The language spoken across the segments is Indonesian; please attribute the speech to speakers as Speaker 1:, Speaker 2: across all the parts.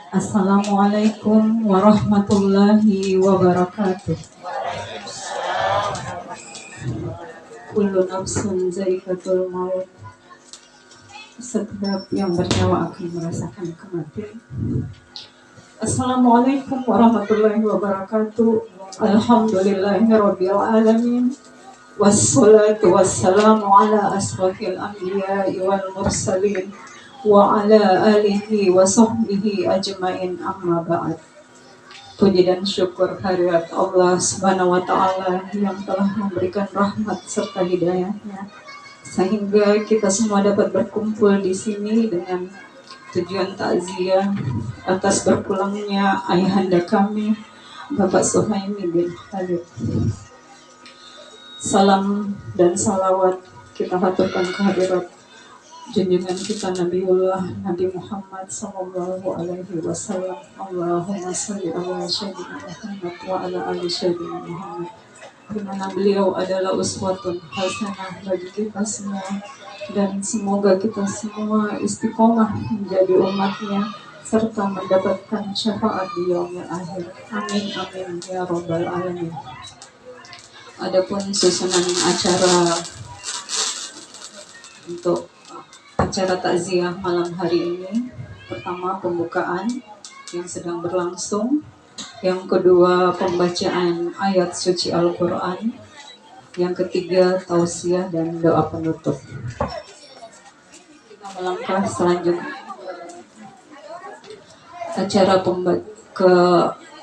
Speaker 1: Assalamualaikum warahmatullahi wabarakatuh. Kullu nafsun zaikatul maut. Setiap yang bernyawa akan merasakan kematian. Assalamualaikum warahmatullahi wabarakatuh. Alhamdulillahirabbil alamin. Wassalatu wassalamu ala asrafil anbiya'i wal mursalin wa ala alihi wa sahbihi ajmain, amma ba'd. Puji dan syukur kehadirat Allah Subhanahu wa taala yang telah memberikan rahmat serta hidayahnya sehingga kita semua dapat berkumpul di sini dengan tujuan takziah atas berpulangnya ayahanda kami Bapak Suhaimi bin Khalid. Salam dan salawat kita haturkan kehadirat junjungan kita Nabiullah Nabi Muhammad sallallahu alaihi wasallam. Allahumma shalli ala sayyidina Muhammad wa ala ali sayyidina Muhammad. Di mana beliau adalah uswatun hasanah bagi kita semua, dan semoga kita semua istiqomah menjadi umatnya serta mendapatkan syafaat di yaumil akhir. Amin amin ya rabbal alamin. Adapun susunan acara untuk acara takziah malam hari ini, pertama pembukaan yang sedang berlangsung, yang kedua pembacaan ayat suci Al-Quran, yang ketiga tausiah dan doa penutup. Kita melangkah selanjutnya acara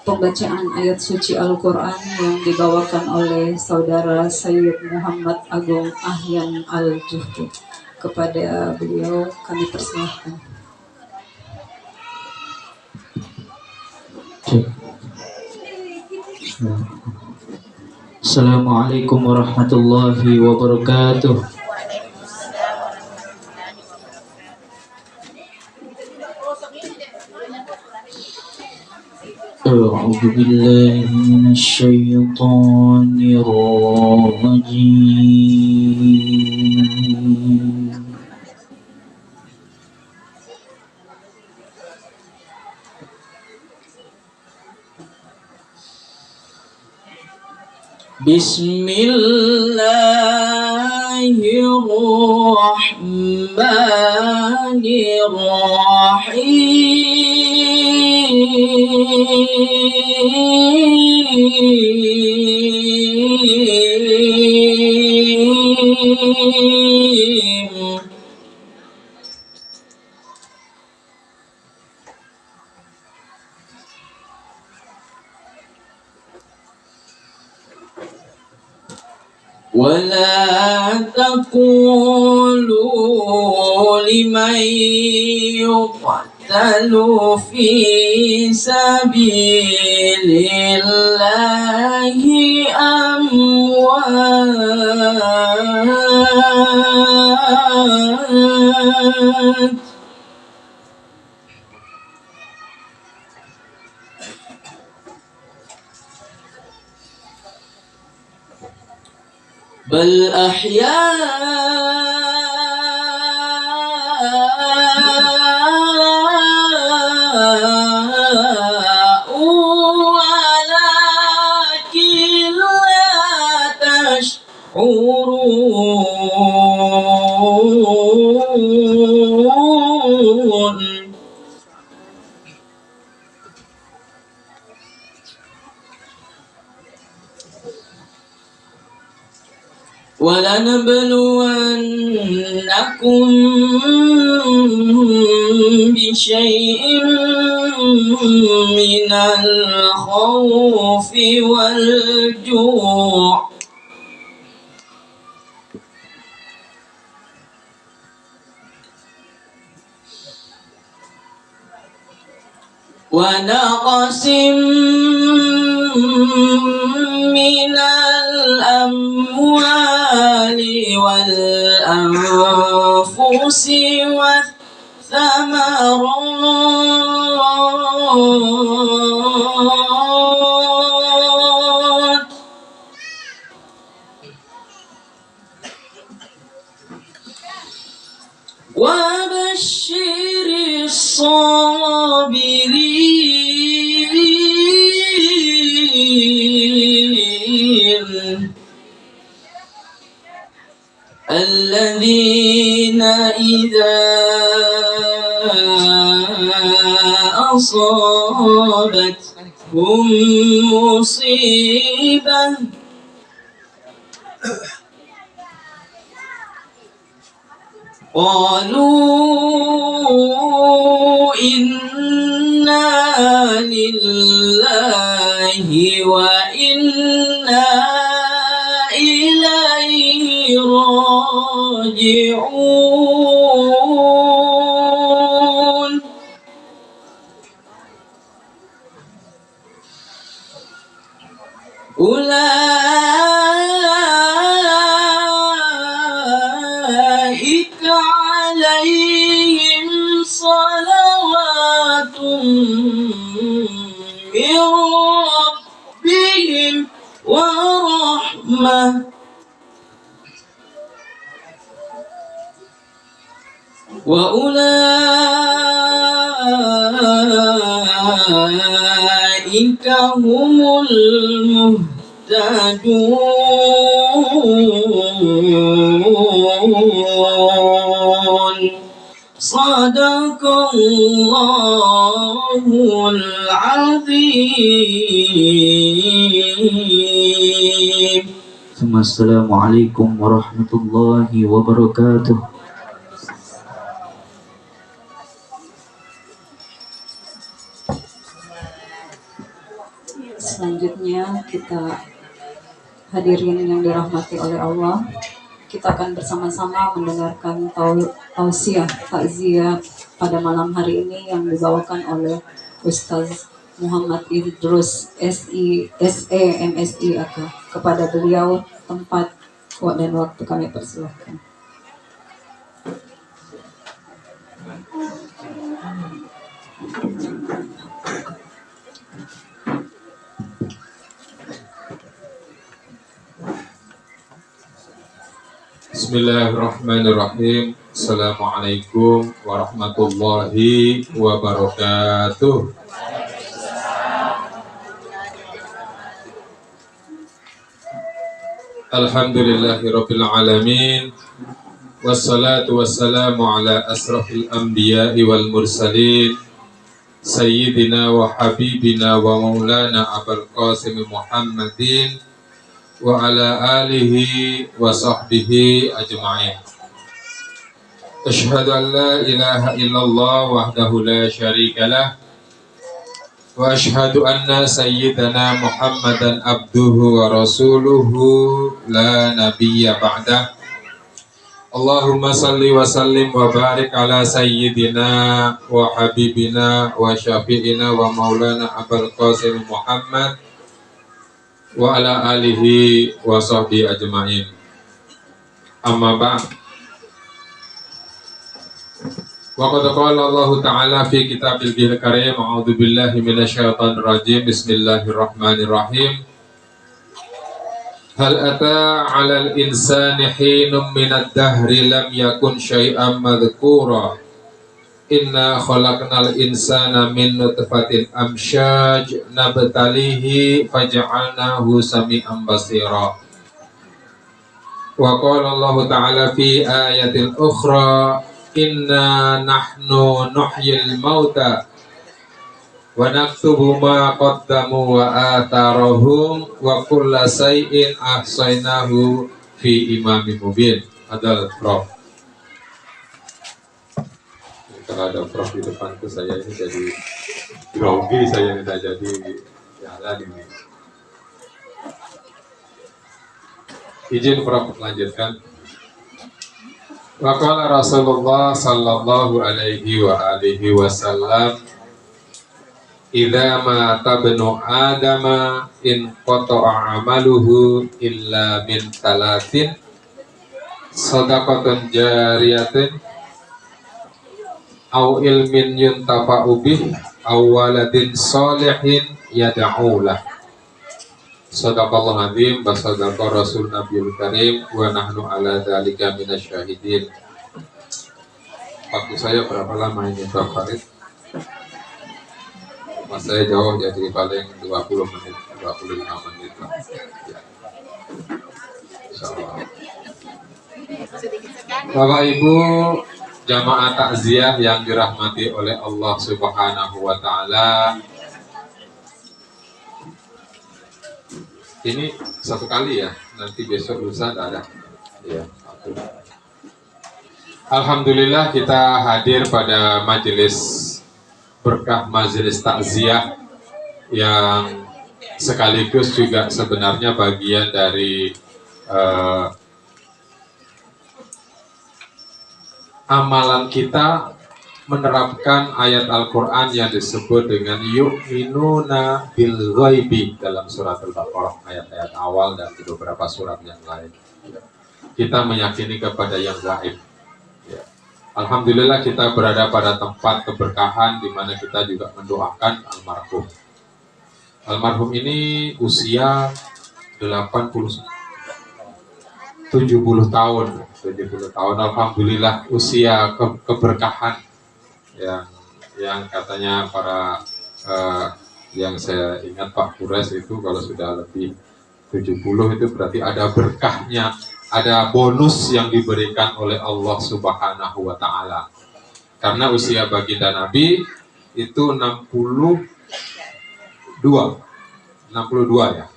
Speaker 1: pembacaan ayat suci Al-Quran yang dibawakan oleh Saudara Sayyid Muhammad Agung Ahyan Al-Juhdi. Kepada beliau kami persilahkan.
Speaker 2: Assalamualaikum warahmatullahi wabarakatuh. A'udzu billahi minasyaitonir rajim. Bismillahirrahmanirrahim. ولا تقولوا لمن يقتل في سبيل الله أموات بل أحياء ولكن لا تشعرون. ولنبلونكم بشيء من الخوف والجوع ونقص من الأموال والأنفس والثمرات وبشر الصابرين إذا أصابتهم مصيبة قالوا إنا لله وإنا إليه راجعون أولئك عليهم صلوات من ربهم ورحمة وأولئك هم المهتدون صدق الله العظيم.
Speaker 3: Assalamualaikum warahmatullahi wabarakatuh.
Speaker 1: Selanjutnya kita hadirin yang dirahmati oleh Allah, kita akan bersama-sama mendengarkan tausiah takziah pada malam hari ini yang dibawakan oleh Ustaz Muhammad Idrus SE MSI AK. Kepada beliau tempat dan waktu kami persilahkan.
Speaker 4: Bismillahirrahmanirrahim. Assalamualaikum warahmatullahi wabarakatuh. Alhamdulillahirabbil alamin. Wassalatu wassalamu ala asrafil anbiya'i wal mursalin sayyidina wa habibina wa maulana Abul Qasim Muhammadin wa ala alihi wa sahbihi ajma'in. Asyhadu an la ilaha illallah wahdahu la syarika lah wa asyhadu anna sayyidana Muhammadan abduhu wa rasuluhu la nabiyya ba'dah. Allahumma salli wa sallim wa barik ala sayyidina wa habibina wa syafi'ina wa maulana Abul Qasim Muhammad wa ala alihi wa sahbihi ajma'in. Amma ba'd. Wa qad qala Allah Ta'ala fi kitabil karim, a'udzu billahi minasyaitonir rajim. Bismillahirrahmanirrahim. Hal ata 'alal insani hinum minad dahri lam yakun syai'an madhkura. Inna khalaqnal insana min nutfatin amsyaj nabtalihi faja'alnahu sami'an basira. Wa qala Allah Ta'ala fi ayatil ukhra, inna nahnu nuhyil mauta wa naktubu ma qaddamu wa atharahum wa kulla shay'in ahsaynahu fi imamin mubin. Adalah Prof. Kalau ada Prof di depanku, saya ini jadi grogi, saya tidak jadi jalan ini. Izin Prof melanjutkan. Wa qala Rasulullah sallallahu alaihi wa alihi wasallam, idza mata ibnu adama in qata'a amaluhu illa min talatin shadaqatan jariyatin aw ilmin yuntafa'u bih aw waladin sholihin yad'u lah. Shadaqallahu azim wa sadaqa rasul nabiyul karim wa nahnu ala dzalika minasyahidin. Waktu saya berapa lama ini Prof Farid? Mas saya jauh, jadi paling 20 menit, 25 menit lah. Ya. Insyaallah. Bapak Ibu Jamaah takziah yang dirahmati oleh Allah Subhanahu wa taala. Ini satu kali ya, nanti besok lusa ada. Ya, satu. Alhamdulillah kita hadir pada majelis berkah, majelis takziah yang sekaligus juga sebenarnya bagian dari amalan kita menerapkan ayat Al-Quran yang disebut dengan yu'minuna bil ghaibi dalam surat Al-Baqarah, ayat-ayat awal dan di beberapa surat yang lain. Kita meyakini kepada yang gaib. Ya. Alhamdulillah kita berada pada tempat keberkahan di mana kita juga mendoakan almarhum. Almarhum ini usia 70 tahun. Alhamdulillah usia keberkahan yang katanya para yang saya ingat Pak Kures itu kalau sudah lebih 70 itu berarti ada berkahnya, ada bonus yang diberikan oleh Allah Subhanahu wa taala. Karena usia baginda Nabi itu 62 ya.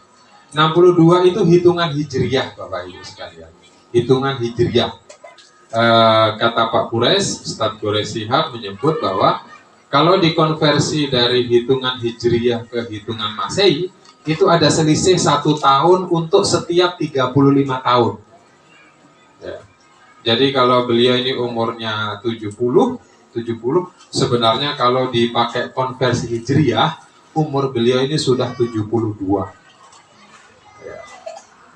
Speaker 4: 62 itu hitungan hijriyah Bapak Ibu sekalian. Hitungan hijriyah. Kata Pak Kures, Ustadz Kures Shihab menyebut bahwa kalau dikonversi dari hitungan hijriyah ke hitungan masehi, itu ada selisih 1 tahun untuk setiap 35 tahun. Ya. Jadi kalau beliau ini umurnya 70, sebenarnya kalau dipakai konversi hijriyah, umur beliau ini sudah 72. Ya,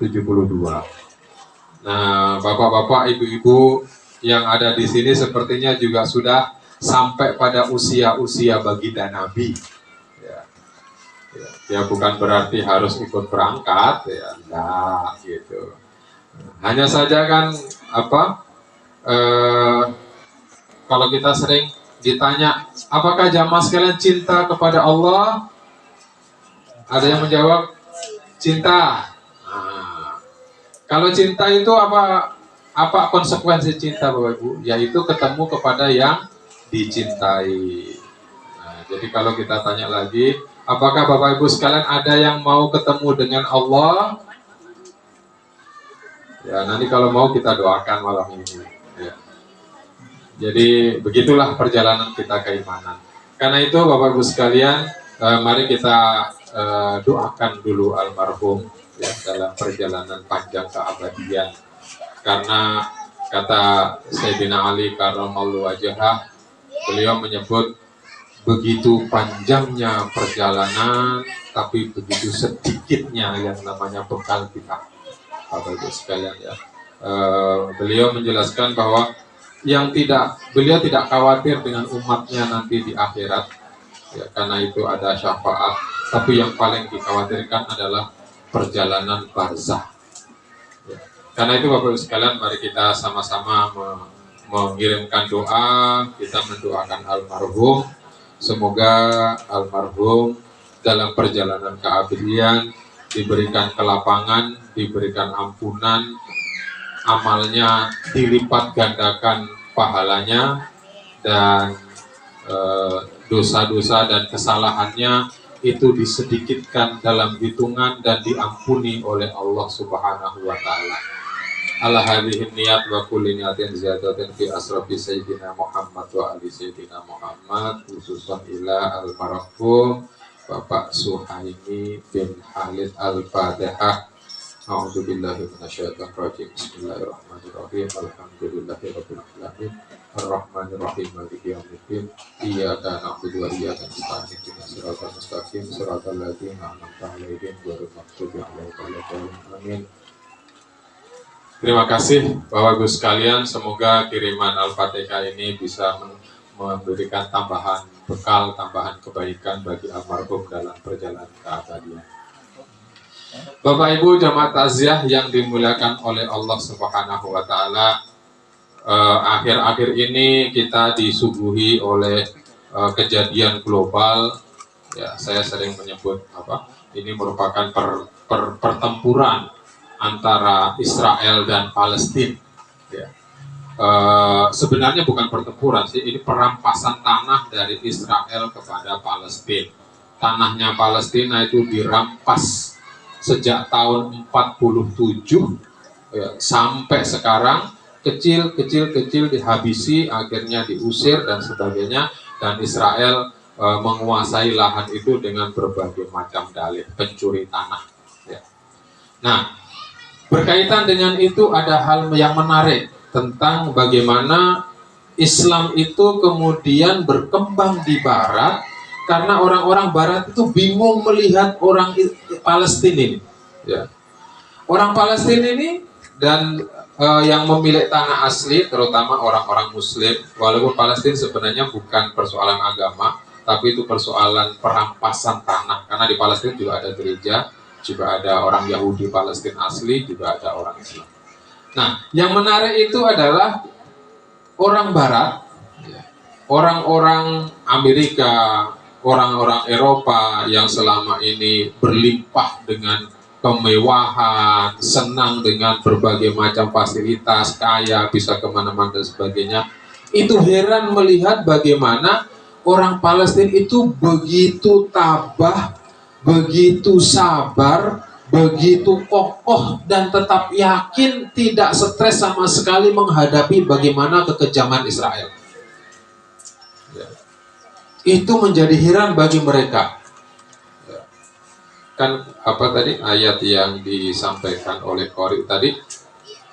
Speaker 4: 72. Nah, bapak-bapak, ibu-ibu yang ada di sini sepertinya juga sudah sampai pada usia-usia baginda Nabi. Ya, bukan berarti harus ikut berangkat, ya, enggak gitu. Hanya saja kan kalau kita sering ditanya, apakah jamaah sekalian cinta kepada Allah? Ada yang menjawab, cinta. Kalau cinta itu apa konsekuensi cinta Bapak Ibu? Yaitu ketemu kepada yang dicintai. Nah, jadi kalau kita tanya lagi, apakah Bapak Ibu sekalian ada yang mau ketemu dengan Allah? Ya, nanti kalau mau kita doakan malam ini. Ya. Jadi begitulah perjalanan kita keimanan. Karena itu Bapak Ibu sekalian, mari kita doakan dulu almarhum ya, dalam perjalanan panjang keabadian. Karena kata Sayyidina Ali karramallahu wajhah, beliau menyebut begitu panjangnya perjalanan tapi begitu sedikitnya yang namanya bekal kita. Bapak Ibu sekalian ya. Beliau menjelaskan bahwa beliau tidak khawatir dengan umatnya nanti di akhirat ya, karena itu ada syafaat, tapi yang paling dikhawatirkan adalah perjalanan barzah. Ya. Karena itu Bapak Ibu sekalian, mari kita sama-sama mengirimkan doa, kita mendoakan almarhum. Semoga almarhum dalam perjalanan keabadian diberikan kelapangan, diberikan ampunan, amalnya dilipat gandakan pahalanya, dan dosa-dosa dan kesalahannya itu disedikitkan dalam hitungan dan diampuni oleh Allah Subhanahu wa taala. Ala hadhihi niyat wa kulli niyatin ziyadatin fi asrafi sayyidina Muhammad wa ali sayyidina Muhammad, khususan ila almarhum Bapak Suhaimi bin Khalid Al-Fatihah. A'udzubillahi minasyaitonir rajim. Bismillahirrahmanirrahim. Alhamdulillahirabbil alamin. Ar-Rahmanir-Rahim. Maliki yaumiddin. Iyyaka na'budu wa iyyaka nasta'in. Ihdinas siratal mustaqim. Siratal ladzina an'amta 'alaihim ghairil maghdubi 'alaihim waladdallin. Amin. Terima kasih Bapak Ibu sekalian. Semoga kiriman Al-Fatihah ini bisa memberikan tambahan bekal, tambahan kebaikan bagi almarhum dalam perjalanan keabadian. Bapak Ibu jamaah takziah yang dimuliakan oleh Allah Subhanahu wa taala, akhir-akhir ini kita disuguhi oleh kejadian global. Ya, saya sering menyebut ini merupakan pertempuran antara Israel dan Palestina. Ya. sebenarnya bukan pertempuran sih, ini perampasan tanah dari Israel kepada Palestina. Tanahnya Palestina itu dirampas sejak tahun 47 ya, sampai sekarang, kecil dihabisi, akhirnya diusir dan sebagainya, dan Israel menguasai lahan itu dengan berbagai macam dalih pencuri tanah ya. Nah, berkaitan dengan itu ada hal yang menarik tentang bagaimana Islam itu kemudian berkembang di Barat, karena orang-orang Barat itu bingung melihat orang Palestina ini ya. Orang Palestina ini dan yang memiliki tanah asli, terutama orang-orang Muslim, walaupun Palestina sebenarnya bukan persoalan agama, tapi itu persoalan perampasan tanah, karena di Palestina juga ada gereja, juga ada orang Yahudi Palestina asli, juga ada orang Islam. Nah, yang menarik itu adalah orang Barat, orang-orang Amerika, orang-orang Eropa yang selama ini berlimpah dengan kemewahan, senang dengan berbagai macam fasilitas, kaya, bisa kemana-mana dan sebagainya, itu heran melihat bagaimana orang Palestina itu begitu tabah, begitu sabar, begitu kokoh dan tetap yakin, tidak stres sama sekali menghadapi bagaimana kekejaman Israel. Ya. Itu menjadi heran bagi mereka. Ya. Kan apa tadi ayat yang disampaikan oleh Qori tadi,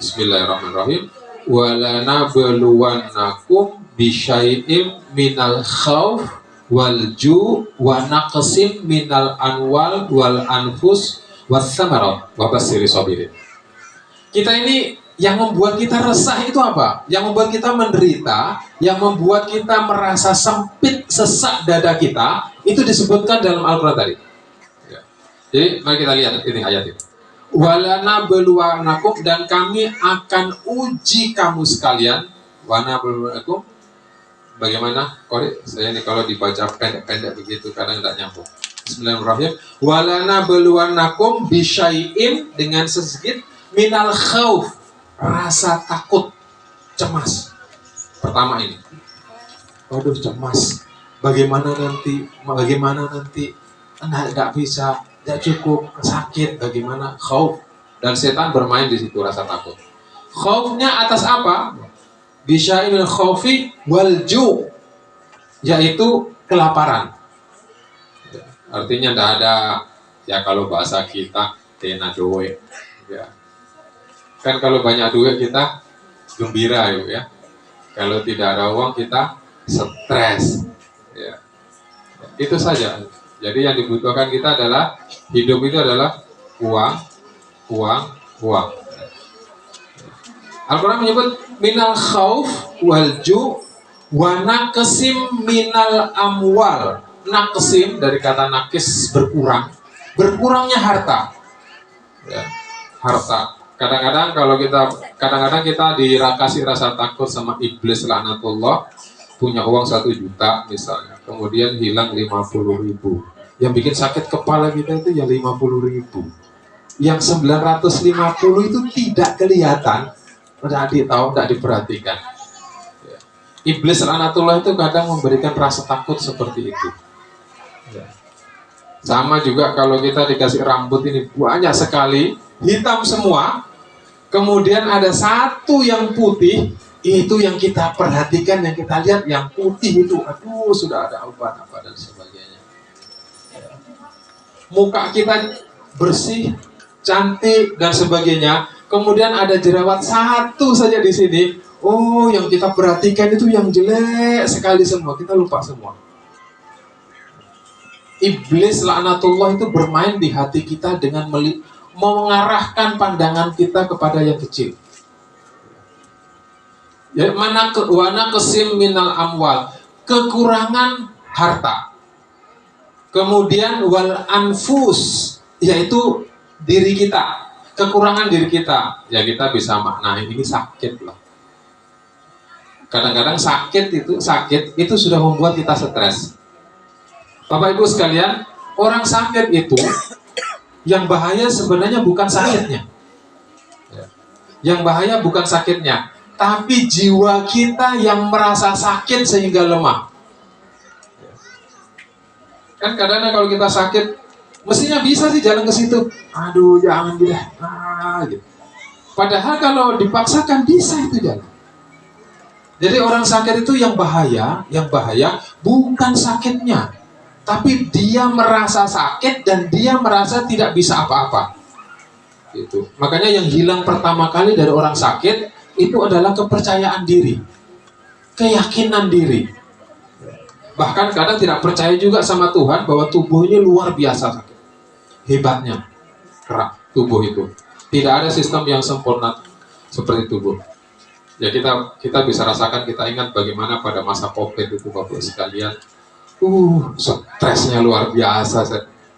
Speaker 4: Bismillahirrahmanirrahim, walana beluwanakum bisyai'im minal khawf wal ju' wa naqsim minal anwal wal anfus wassamarat wa basyiri sabirin. Kita ini yang membuat kita resah itu apa? Yang membuat kita menderita, yang membuat kita merasa sempit, sesak dada kita, itu disebutkan dalam Al-Quran tadi ya. Jadi mari kita lihat ini ayat ini. Walana beluwanakum, dan kami akan uji kamu sekalian. Wana beluwanakum, bagaimana? Kori, saya ini kalau dibaca pendek-pendek begitu kadang tidak nyambung. Bismillahirrahmanirrahim. Walana beluwanakum bisyai'im, dengan sedikit, minal khauf, rasa takut, cemas. Pertama ini, waduh cemas. Bagaimana nanti? Tidak bisa, tidak cukup, sakit, bagaimana? Khauf. Dan setan bermain di situ, rasa takut. Khaufnya atas apa? Bisya'il khaufi wal ju', yaitu kelaparan. Artinya tidak ada, ya kalau bahasa kita tena doe ya. Kan kalau banyak duit kita gembira ya. Kalau tidak ada uang kita stres ya. Itu saja. Jadi yang dibutuhkan kita adalah, hidup itu adalah uang. Al-Quran menyebut minal khauf wal ju' wa naqsim minal amwal. Naqsim dari kata nakis, berkurang. Berkurangnya harta. Ya, harta. Kadang-kadang kita dirakasi rasa takut sama iblis laknatullah, punya uang 1 juta misalnya, kemudian hilang 50.000. Yang bikin sakit kepala kita itu ya 50.000. Yang 950 itu tidak kelihatan, tidak diperhatikan. Ya. Iblis laknatullah itu kadang memberikan rasa takut seperti itu. Ya. Sama juga kalau kita dikasih rambut ini banyak sekali, hitam semua, kemudian ada satu yang putih, itu yang kita perhatikan, yang kita lihat, yang putih itu, aduh sudah ada obat apa dan sebagainya. Muka kita bersih, cantik dan sebagainya, kemudian ada jerawat satu saja di sini, oh yang kita perhatikan itu yang jelek sekali semua, kita lupa semua. Iblis laknatullah itu bermain di hati kita dengan mengarahkan pandangan kita kepada yang kecil. Ya, wana kesim minal amwal, kekurangan harta. Kemudian wal anfus, yaitu diri kita, kekurangan diri kita. Ya kita bisa maknai ini sakit loh. Kadang-kadang sakit itu sudah membuat kita stres. Bapak Ibu sekalian, orang sakit itu yang bahaya sebenarnya bukan sakitnya. Yang bahaya bukan sakitnya, tapi jiwa kita yang merasa sakit sehingga lemah. Kan kadang-kadang kalau kita sakit, mestinya bisa sih jalan ke situ. Aduh, jangan deh. Gitu. Padahal kalau dipaksakan bisa itu jalan. Jadi orang sakit itu yang bahaya bukan sakitnya, tapi dia merasa sakit dan dia merasa tidak bisa apa-apa. Gitu. Makanya yang hilang pertama kali dari orang sakit itu adalah kepercayaan diri, keyakinan diri. Bahkan kadang tidak percaya juga sama Tuhan bahwa tubuhnya luar biasa sakit. Hebatnya kerak tubuh itu. Tidak ada sistem yang sempurna seperti tubuh. Ya kita bisa rasakan, kita ingat bagaimana pada masa COVID itu Bapak sekalian. Stresnya luar biasa.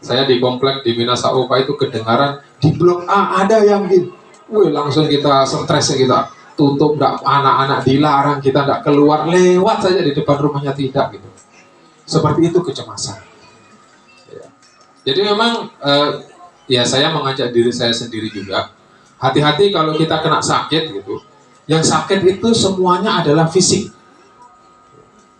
Speaker 4: Saya di komplek di Minasaupa itu kedengaran di blok A ada yang gitu. Langsung kita stresnya, kita tutup, anak-anak dilarang, kita tidak keluar, lewat saja di depan rumahnya tidak gitu. Seperti itu kecemasan. Ya. Jadi memang ya saya mengajak diri saya sendiri juga, hati-hati kalau kita kena sakit gitu. Yang sakit itu semuanya adalah fisik.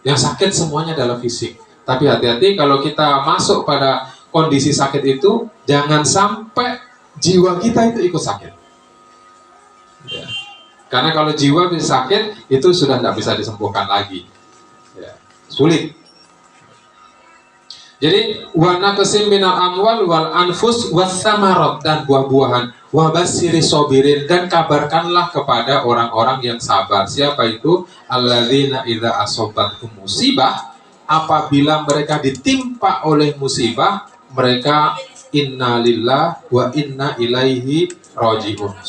Speaker 4: Yang sakit semuanya adalah fisik. Tapi hati-hati kalau kita masuk pada kondisi sakit itu, jangan sampai jiwa kita itu ikut sakit. Ya. Karena kalau jiwa bisa sakit, itu sudah tidak bisa disembuhkan lagi. Ya. Sulit. Jadi wana kesim minal amwal wal anfus wasamarot, dan buah-buahan, wabasiri sobirin, dan kabarkanlah kepada orang-orang yang sabar. Siapa itu? Alladzina idza asobathum musibah, apabila mereka ditimpa oleh musibah, mereka innalillah wa inna ilaihi rajiun.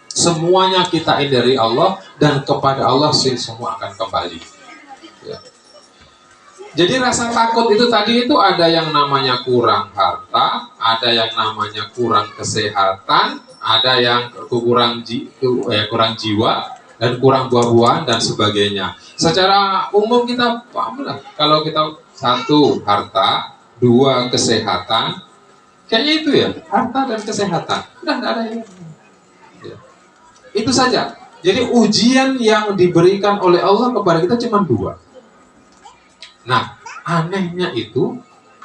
Speaker 4: Semuanya kita ini dari Allah, dan kepada Allah semua akan kembali. Ya. Jadi rasa takut itu tadi itu ada yang namanya kurang harta, ada yang namanya kurang kesehatan, ada yang kurang jiwa, dan kurang buah-buahan dan sebagainya. Secara umum kita pahamlah, kalau kita 1 harta, 2 kesehatan, kayaknya itu ya, harta dan kesehatan. Udah nggak ada ini. Ya. Itu saja. Jadi ujian yang diberikan oleh Allah kepada kita cuma 2. Nah, anehnya itu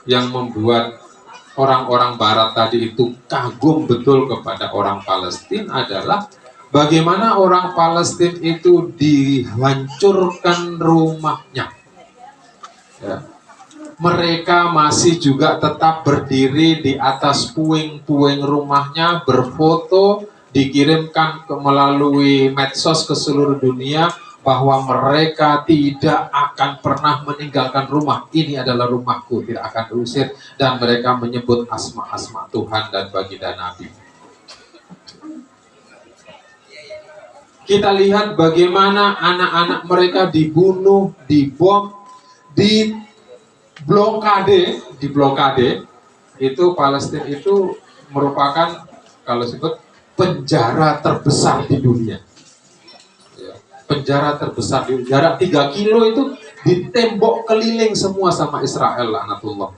Speaker 4: yang membuat orang-orang Barat tadi itu kagum betul kepada orang Palestina adalah bagaimana orang Palestina itu dihancurkan rumahnya. Ya. Mereka masih juga tetap berdiri di atas puing-puing rumahnya, berfoto, dikirimkan melalui medsos ke seluruh dunia, bahwa mereka tidak akan pernah meninggalkan rumah. Ini adalah rumahku, tidak akan diusir. Dan mereka menyebut asma-asma Tuhan dan baginda Nabi. Kita lihat bagaimana anak-anak mereka dibunuh, dibom, di blokade. Itu Palestina itu merupakan, kalau disebut, penjara terbesar di dunia. Penjara terbesar di jarak 3 kilo itu ditembok keliling semua sama Israel, laknatullah.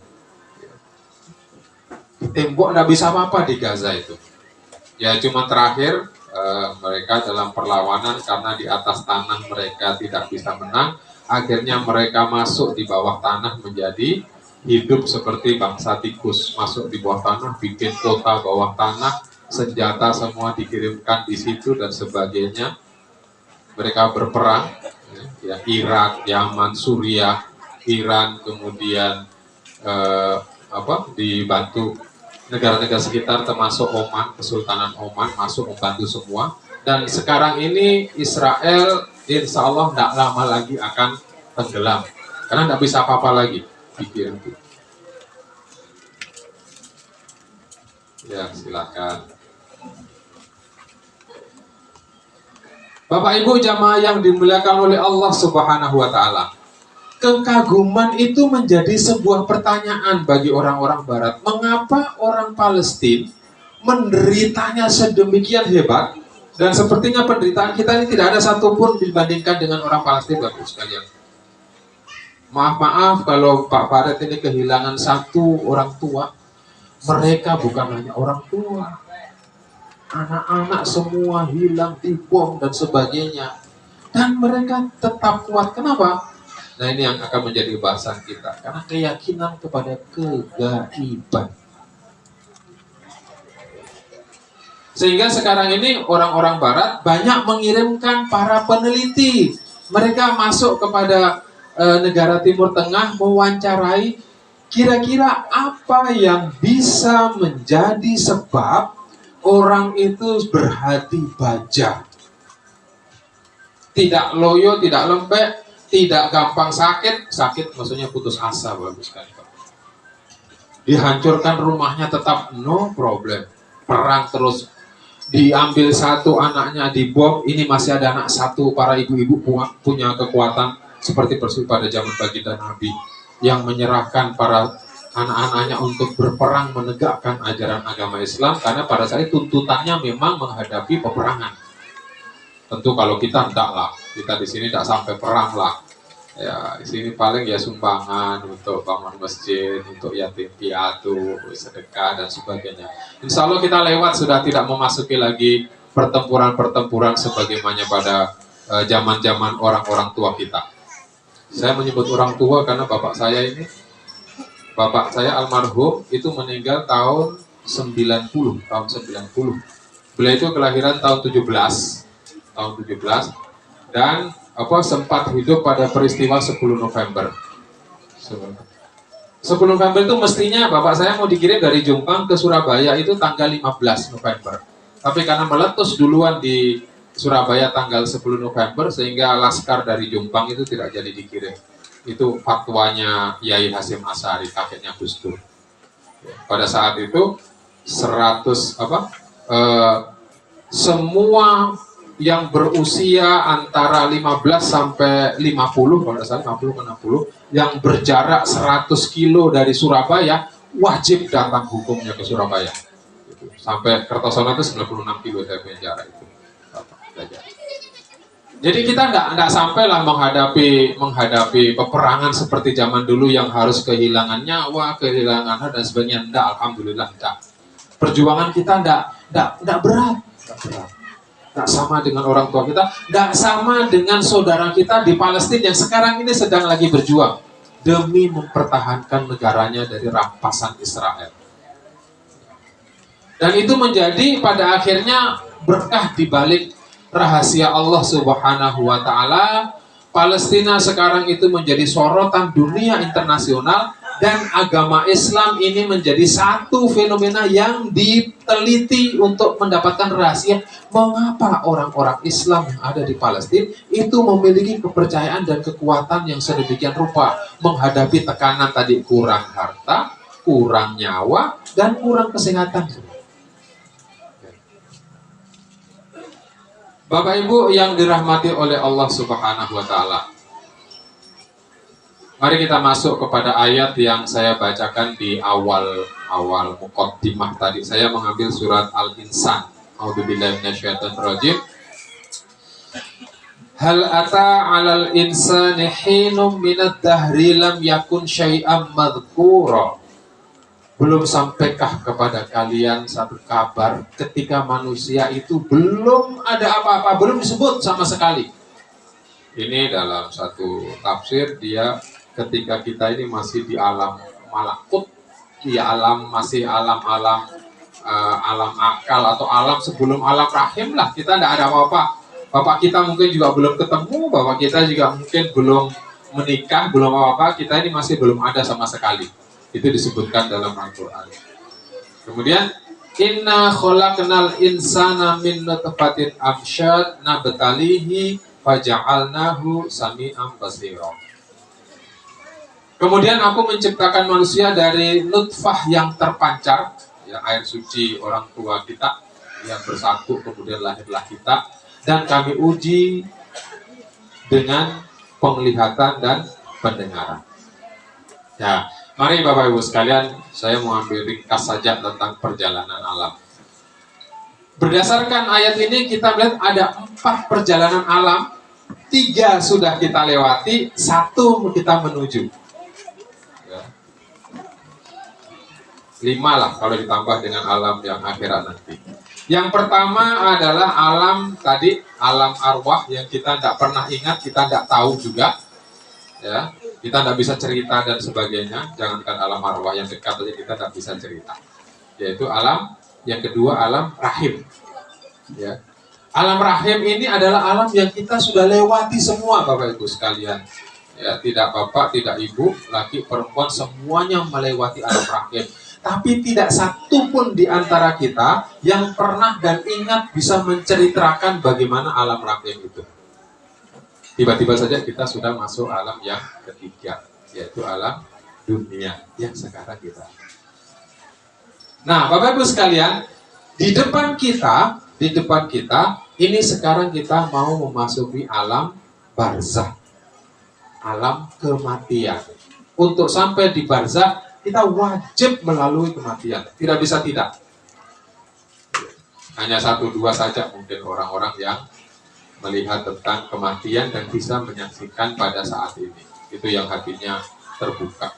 Speaker 4: Ditembok nggak bisa apa-apa di Gaza itu. Ya cuma terakhir mereka dalam perlawanan karena di atas tanah mereka tidak bisa menang, akhirnya mereka masuk di bawah tanah menjadi hidup seperti bangsa tikus, masuk di bawah tanah, bikin kota bawah tanah, senjata semua dikirimkan di situ dan sebagainya. Mereka berperang, ya, Irak, Yaman, Suriah, Iran, kemudian dibantu negara-negara sekitar termasuk Oman, Kesultanan Oman masuk membantu semua. Dan sekarang ini Israel insya Allah tidak lama lagi akan tenggelam, karena tidak bisa apa-apa lagi. Pikir itu. Ya silakan. Bapak Ibu jamaah yang dimuliakan oleh Allah Subhanahu wa Ta'ala, kekaguman itu menjadi sebuah pertanyaan bagi orang-orang Barat. Mengapa orang Palestina menderitanya sedemikian hebat, dan sepertinya penderitaan kita ini tidak ada satupun dibandingkan dengan orang Palestina, Bapak sekalian. Maaf kalau Pak Farid ini kehilangan 1 orang tua. Mereka bukan hanya orang tua, anak-anak semua hilang, dibom dan sebagainya. dan mereka tetap kuat. Kenapa? Nah, ini yang akan menjadi bahasan kita, karena keyakinan kepada kegaiban. Sehingga sekarang ini orang-orang barat banyak mengirimkan para peneliti. Mereka masuk kepada negara Timur Tengah, mewawancarai kira-kira apa yang bisa menjadi sebab orang itu berhati baja, tidak loyo, tidak lembek, tidak gampang sakit. Sakit maksudnya putus asa, bagus kan. Dihancurkan rumahnya tetap no problem. Perang terus, diambil satu anaknya dibom, ini masih ada anak satu. Para ibu-ibu punya kekuatan seperti persis pada zaman baginda Nabi yang menyerahkan para anak-anaknya untuk berperang menegakkan ajaran agama Islam, karena pada saat itu tuntutannya memang menghadapi peperangan. Tentu kalau kita enggak lah, kita di sini tidak sampai perang lah. Ya, di sini paling ya sumbangan untuk bangun masjid, untuk yatim piatu, sedekah dan sebagainya. Insya Allah kita lewat, sudah tidak memasuki lagi pertempuran-pertempuran sebagaimana pada zaman-zaman orang-orang tua kita. Saya menyebut orang tua karena bapak saya almarhum itu meninggal tahun 90. Beliau itu kelahiran tahun 17 dan sempat hidup pada peristiwa 10 November. 10 November itu mestinya bapak saya mau dikirim dari Jombang ke Surabaya itu tanggal 15 November. Tapi karena meletus duluan di Surabaya tanggal 10 November sehingga laskar dari Jombang itu tidak jadi dikirim. Itu fatwanya Yai Hasyim Asy'ari, kakeknya Gus Dur. Pada saat itu semua yang berusia antara 15 sampai 50, kalau tidak salah 50 ke 60, yang berjarak 100 kilo dari Surabaya wajib datang hukumnya ke Surabaya. Sampai Kertosono itu 96 kilo saya punya jarak itu. Jadi kita enggak sampailah menghadapi peperangan seperti zaman dulu yang harus kehilangan nyawa, kehilangan harta dan sebagainya. Enggak, alhamdulillah enggak. Perjuangan kita enggak berat. Enggak sama dengan orang tua kita, enggak sama dengan saudara kita di Palestina yang sekarang ini sedang lagi berjuang demi mempertahankan negaranya dari rampasan Israel. Dan itu menjadi pada akhirnya berkah di balik rahasia Allah Subhanahu wa Ta'ala. Palestina sekarang itu menjadi sorotan dunia internasional, dan agama Islam ini menjadi satu fenomena yang diteliti untuk mendapatkan rahasia mengapa orang-orang Islam yang ada di Palestina itu memiliki kepercayaan dan kekuatan yang sedemikian rupa menghadapi tekanan tadi, kurang harta, kurang nyawa, dan kurang kesehatan. Bapak Ibu yang dirahmati oleh Allah Subhanahu wa Ta'ala, mari kita masuk kepada ayat yang saya bacakan di awal muqaddimah tadi. Saya mengambil surat Al-Insan. A'udzubillahi minasyaitonirrajim. Hal ata 'alal insani hinum minad dahri lam yakun syai'am madhkura. Belum sampaikah kepada kalian satu kabar ketika manusia itu belum ada apa-apa, belum disebut sama sekali. Ini dalam satu tafsir, dia ketika kita ini masih di alam malakut, di alam akal atau alam sebelum alam rahim lah, kita tidak ada apa-apa. Bapak kita mungkin juga belum ketemu, bapak kita juga mungkin belum menikah, belum apa-apa, kita ini masih belum ada sama sekali. Itu disebutkan dalam Al-Quran. Kemudian inna khalaqnal insana min nutfatin amsyad nabtalihi faja'alnahu sami'an basira. Kemudian aku menciptakan manusia dari nutfah yang terpancar, ya, air suci orang tua kita yang bersatu, kemudian lahirlah kita, dan kami uji dengan penglihatan dan pendengaran. Ya, mari Bapak Ibu sekalian, saya mau ambil ringkas saja tentang perjalanan alam. Berdasarkan ayat ini kita melihat ada 4 perjalanan alam, 3 sudah kita lewati, 1 kita menuju. 5 lah kalau ditambah dengan alam yang akhirat nanti. Yang pertama adalah alam tadi, alam arwah yang kita tidak pernah ingat, kita tidak tahu juga, ya, kita tidak bisa cerita dan sebagainya. Jangankan alam arwah yang dekat saja kita tidak bisa cerita. Yaitu alam yang kedua, alam rahim. Ya. Alam rahim ini adalah alam yang kita sudah lewati semua, Bapak Ibu sekalian. Ya, tidak bapak, tidak ibu, laki, perempuan, semuanya melewati alam rahim. Tapi tidak satu pun di antara kita yang pernah dan ingat bisa menceritakan bagaimana alam rahim itu. Tiba-tiba saja kita sudah masuk alam yang ketiga, yaitu alam dunia yang sekarang kita. Nah, Bapak Ibu sekalian, di depan kita, ini sekarang kita mau memasuki alam barzakh, alam kematian. Untuk sampai di barzakh, kita wajib melalui kematian. Tidak bisa tidak. Hanya 1-2 saja mungkin orang-orang yang melihat tentang kematian dan bisa menyaksikan pada saat ini. Itu yang hatinya terbuka.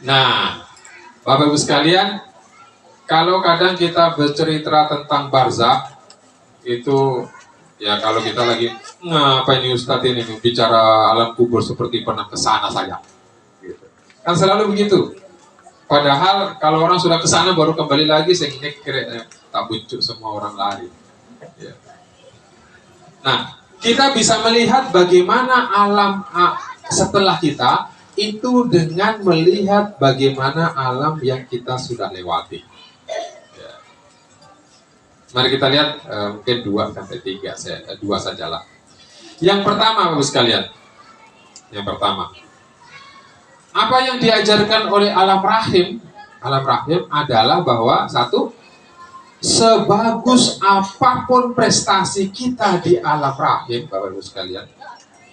Speaker 4: Nah, Bapak Ibu sekalian, kalau kadang kita bercerita tentang barzakh, itu ya kalau kita lagi ngapa ini Ustadz ini bicara alam kubur seperti pernah ke sana saja. Gitu. Kan selalu begitu. Padahal kalau orang sudah ke sana baru kembali lagi sehingga kira tak bucuk semua orang lari. Ya. Nah, kita bisa melihat bagaimana alam setelah kita itu dengan melihat bagaimana alam yang kita sudah lewati. Ya. Mari kita lihat mungkin 2-3, 2 sajalah. Yang pertama, Bapak sekalian, yang pertama, apa yang diajarkan oleh alam rahim adalah bahwa satu, sebagus apapun prestasi kita di alam rahim, Bapak Ibu sekalian,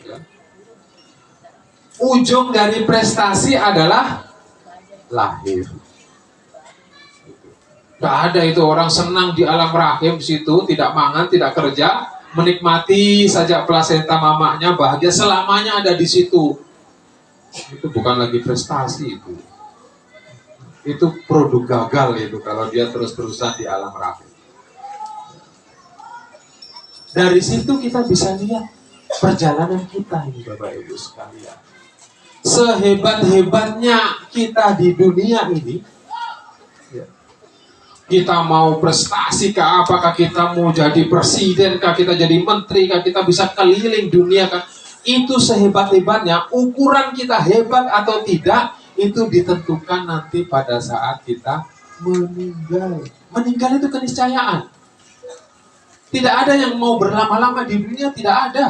Speaker 4: ya, ujung dari prestasi adalah lahir. Gak ada itu orang senang di alam rahim situ, tidak mangan, tidak kerja, menikmati saja plasenta mamanya, bahagia selamanya ada di situ. Itu bukan lagi prestasi itu. Itu produk gagal itu kalau dia terus-terusan di alam rahim. Dari situ kita bisa lihat perjalanan kita ini, Bapak Ibu sekalian. Sehebat-hebatnya kita di dunia ini, ya, kita mau prestasi kah, apakah kita mau jadi presiden kah, kita jadi menteri kah, kita bisa keliling dunia kah, itu sehebat-hebatnya. Ukuran kita hebat atau tidak itu ditentukan nanti pada saat kita meninggal. Meninggal itu keniscayaan. Tidak ada yang mau berlama-lama di dunia, tidak ada.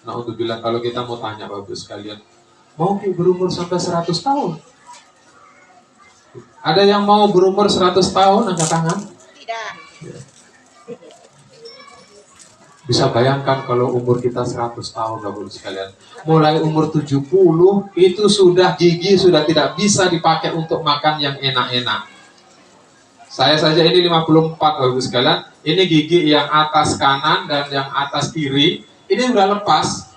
Speaker 4: Nah, untuk bilang kalau kita mau tanya Bapak sekalian, mau berumur sampai 100 tahun? Ada yang mau berumur 100 tahun, angkat tangan? Tidak. Ya. Bisa bayangkan kalau umur kita 100 tahun, Bapak sekalian. Mulai umur 70, itu sudah gigi sudah tidak bisa dipakai untuk makan yang enak-enak. Saya saja ini 54, Bapak sekalian. Ini gigi yang atas kanan dan yang atas kiri. Ini udah lepas,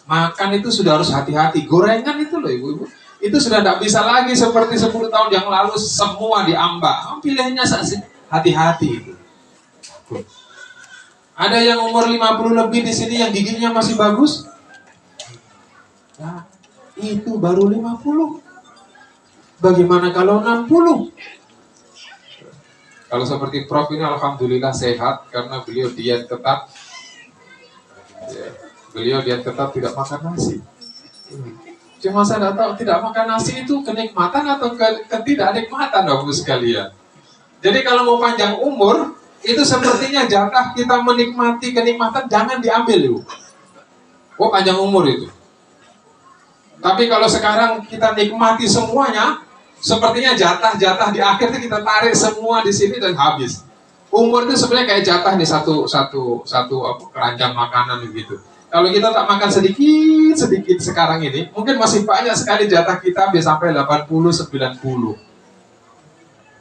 Speaker 4: makan itu sudah harus hati-hati. Gorengan itu loh ibu-ibu, itu sudah tidak bisa lagi seperti 10 tahun yang lalu semua diambak. Pilihnya hati-hati itu. Ada yang umur 50 lebih di sini yang giginya masih bagus. Nah, itu baru 50. Bagaimana kalau 60? Kalau seperti Prof ini alhamdulillah sehat karena beliau diet ketat. Ya, beliau diet ketat, tidak makan nasi. Cuma saya tahu tidak makan nasi itu kenikmatan atau ketidaknikmatan, Bapak sekalian. Jadi kalau mau panjang umur, itu sepertinya jatah kita menikmati kenikmatan jangan diambil itu. Oh, panjang umur itu. Tapi kalau sekarang kita nikmati semuanya, sepertinya jatah-jatah di akhir itu kita tarik semua di sini dan habis. Umur itu sebenarnya kayak jatah nih satu keranjang makanan begitu. Kalau kita tak makan sedikit sekarang ini, mungkin masih banyak sekali jatah kita bisa sampai 80-90.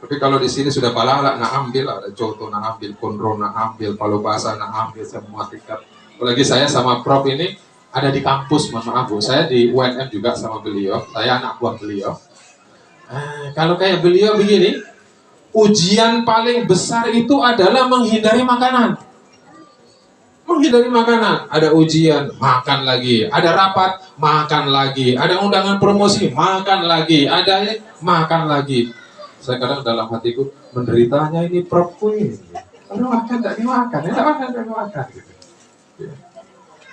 Speaker 4: Tapi kalau di sini sudah balala nak ambil, ada coto nak ambil, kondro nak ambil, palu basah nak ambil, semua tingkat. Apalagi saya sama Prof ini ada di kampus, mohon maaf Bu, saya di UNM juga sama beliau, saya anak buah beliau. Kalau kayak beliau begini, ujian paling besar itu adalah menghindari makanan. Menghindari makanan. Ada ujian, makan lagi. Ada rapat, makan lagi. Ada undangan promosi, makan lagi. Ada makan lagi. Saya kadang dalam hatiku, menderitanya ini perpu ini. Kalau makan, tidak dimakan. Tidak makan, tidak dimakan. Gitu.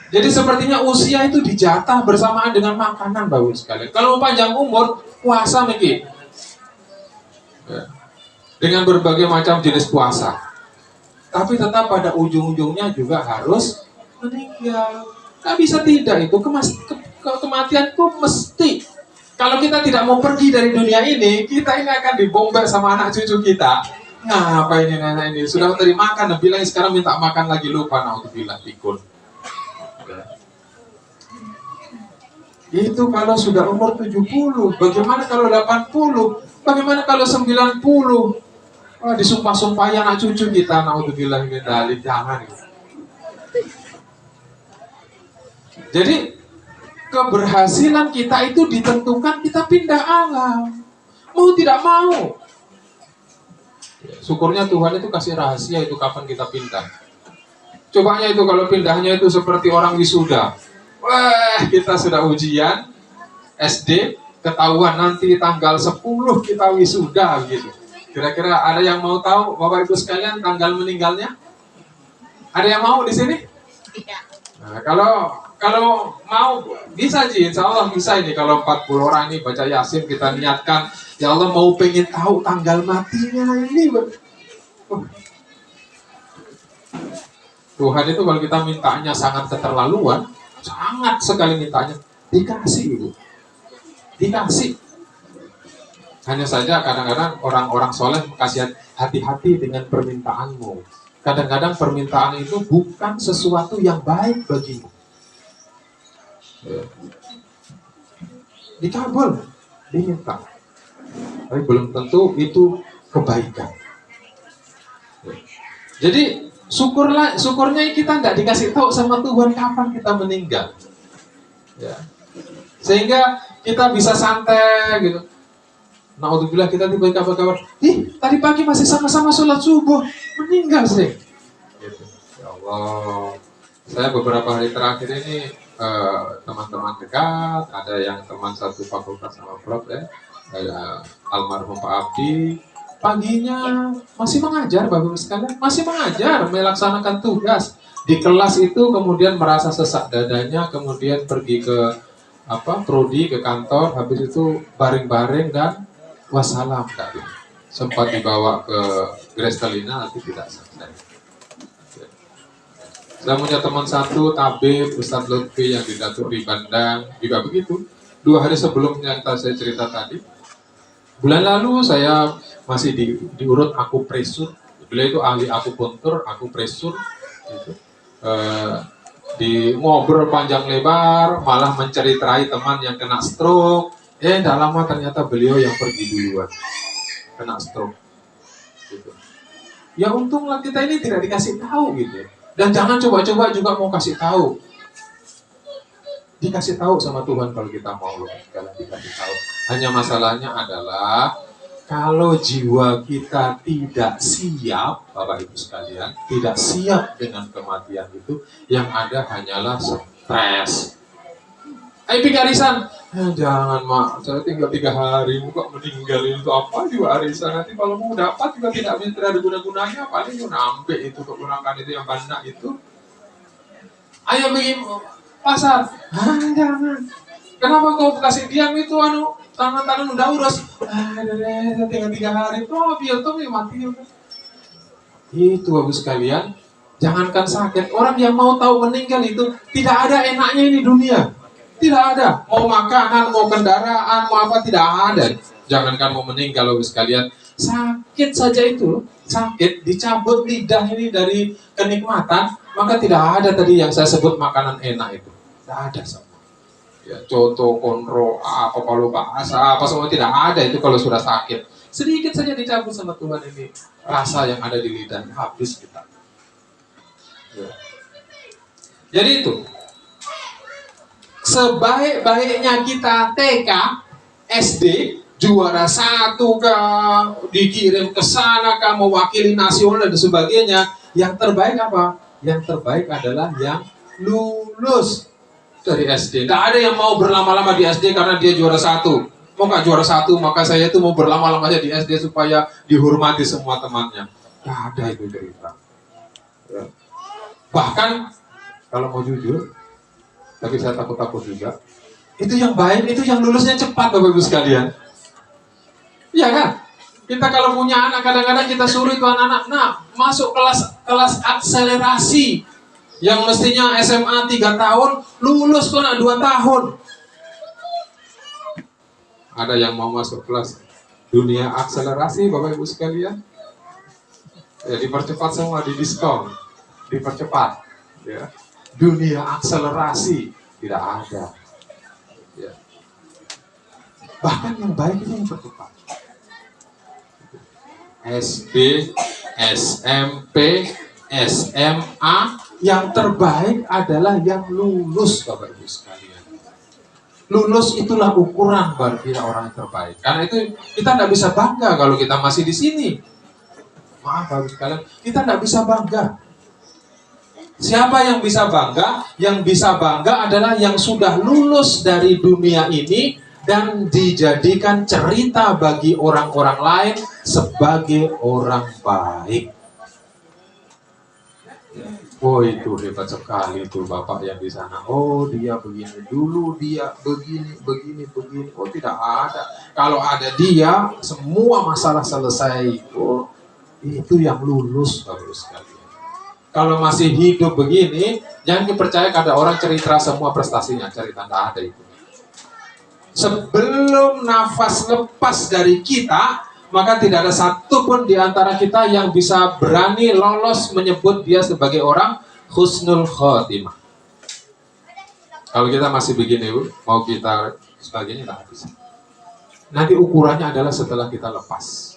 Speaker 4: Jadi sepertinya usia itu dijatah bersamaan dengan makanan, Bapak sekalian. Kalau mau panjang umur, puasa Miki. Ya. Dengan berbagai macam jenis puasa. Tapi tetap pada ujung-ujungnya juga harus meninggal. Gak bisa tidak itu, kematian itu mesti. Kalau kita tidak mau pergi dari dunia ini, kita ini akan dibombek sama anak cucu kita. Ngapain ini nenek ini? Sudah tadi makan, bilang sekarang minta makan lagi, lupa, naudzubillah, pikun. Itu kalau sudah umur 70, bagaimana kalau 80, bagaimana kalau 90? Oh, disumpah-sumpahi anak cucu kita, naudzubillah min dzalik, jangan. Jadi keberhasilan kita itu ditentukan kita pindah alam. Mau tidak mau. Syukurnya Tuhan itu kasih rahasia itu kapan kita pindah. Cobanya itu kalau pindahnya itu seperti orang wisuda. Wah, kita sudah ujian SD, ketahuan nanti tanggal 10 kita wisuda gitu. Kira-kira ada yang mau tahu Bapak Ibu sekalian tanggal meninggalnya? Ada yang mau di sini? Tidak. Nah, kalau mau bisa sih, insya Allah bisa ini. Kalau 40 orang ini baca Yasin kita niatkan, ya Allah mau pengen tahu tanggal matinya ini. Tuhan itu kalau kita mintanya sangat keterlaluan, sangat sekali mintanya, dikasih Ibu. Dikasih. Hanya saja kadang-kadang orang-orang soleh kasih hati-hati dengan permintaanmu. Kadang-kadang permintaan itu bukan sesuatu yang baik bagimu. Dikabul, diminta. Tapi belum tentu itu kebaikan. Jadi syukurnya kita tidak dikasih tahu sama Tuhan kapan kita meninggal. Ya. Sehingga kita bisa santai gitu. Naudzubillah kita tiba kabar-kabar, tadi pagi masih sama-sama sholat subuh, meninggal sih. Gitu. Ya Allah, saya beberapa hari terakhir ini teman-teman dekat, ada yang teman satu fakultas sama Prof ya, ada almarhum Pak Abdi, paginya masih mengajar Bapak sekalian, masih mengajar, melaksanakan tugas di kelas itu, kemudian merasa sesak dadanya, kemudian pergi ke prodi ke kantor, habis itu baring-baring dan wassalam tadi. Sempat dibawa ke Grestalina nanti tidak selesai. Saya punya teman satu tabib Ustadz Lutfi yang di Datuk di Bandang juga begitu. 2 hari sebelum yang saya cerita tadi, bulan lalu saya masih diurut akupresur. Beliau itu ahli akupuntur, akupresur gitu. Di ngobrol panjang lebar, malah menceritakan teman yang kena stroke. Tidak lama ternyata beliau yang pergi duluan, kena stroke. Gitu. Ya untunglah kita ini tidak dikasih tahu gitu. Dan jangan coba-coba juga mau kasih tahu. Dikasih tahu sama Tuhan kalau kita mau loh, sekalian dikasih tahu. Hanya masalahnya adalah kalau jiwa kita tidak siap, Bapak Ibu sekalian, tidak siap dengan kematian itu, yang ada hanyalah stres. Ayo pikir arisan, jangan mak, saya tinggal 3 hari, kok meninggal itu apa juga arisan, nanti kalau mau dapat juga tidak ada guna-gunanya, paling nampe itu kegunakan itu yang banyak itu. Ayo bikin pasar, jangan. Kenapa kau kasih diam itu tangan-tangan udah urus, tinggal 3 hari, biar tuh mati. Itu Bapak sekalian, jangankan sakit, orang yang mau tahu meninggal itu tidak ada enaknya ini dunia. Tidak ada, mau makanan, mau kendaraan, mau apa, tidak ada. Jangankan mau meninggal Bapak sekalian, sakit saja itu, sakit, dicabut lidah ini dari kenikmatan, maka tidak ada tadi yang saya sebut makanan enak itu. Tidak ada sama. Ya, coto, konro, apa kalau bahasa, apa semua tidak ada itu kalau sudah sakit. Sedikit saja dicabut sama Tuhan ini, rasa yang ada di lidah, habis kita. Ya. Jadi itu. Sebaik-baiknya kita TK, SD, juara satu kah, dikirim ke sana kah, mewakili nasional dan sebagainya. Yang terbaik apa? Yang terbaik adalah yang lulus dari SD. Nggak ada yang mau berlama-lama di SD karena dia juara satu. Mau nggak juara satu, maka saya itu mau berlama-lama aja di SD supaya dihormati semua temannya. Nggak ada itu cerita. Ya. Bahkan kalau mau jujur, tapi saya takut-takut juga. Itu yang baik, itu yang lulusnya cepat, Bapak Ibu sekalian. Iya kan? Kita kalau punya anak, kadang-kadang kita suruh itu anak-anak, nah masuk kelas akselerasi. Yang mestinya SMA 3 tahun, lulus kok 2 tahun. Ada yang mau masuk kelas dunia akselerasi, Bapak Ibu sekalian? Ya, dipercepat semua, didiskon, dipercepat. Ya. Dunia akselerasi tidak ada. Ya. Bahkan yang baik itu yang percepat. SD, SMP, SMA, yang terbaik adalah yang lulus, Bapak Ibu sekalian. Lulus itulah ukuran bagi orang yang terbaik. Karena itu kita tidak bisa bangga kalau kita masih di sini. Maaf Bapak Ibu sekalian, kita tidak bisa bangga. Siapa yang bisa bangga? Yang bisa bangga adalah yang sudah lulus dari dunia ini dan dijadikan cerita bagi orang-orang lain sebagai orang baik. Oh itu hebat sekali tuh Bapak yang di sana. Oh dia begini dulu, dia begini. Oh tidak ada. Kalau ada dia, semua masalah selesai. Oh itu yang lulus Bapak sekali. Kalau masih hidup begini, jangan dipercaya ada orang cerita semua prestasinya, cerita tidak ada itu. Sebelum nafas lepas dari kita, maka tidak ada satupun di antara kita yang bisa berani lolos menyebut dia sebagai orang husnul khotimah. Kalau kita masih begini, Bu, mau kita sebagainya tidak bisa. Nanti ukurannya adalah setelah kita lepas.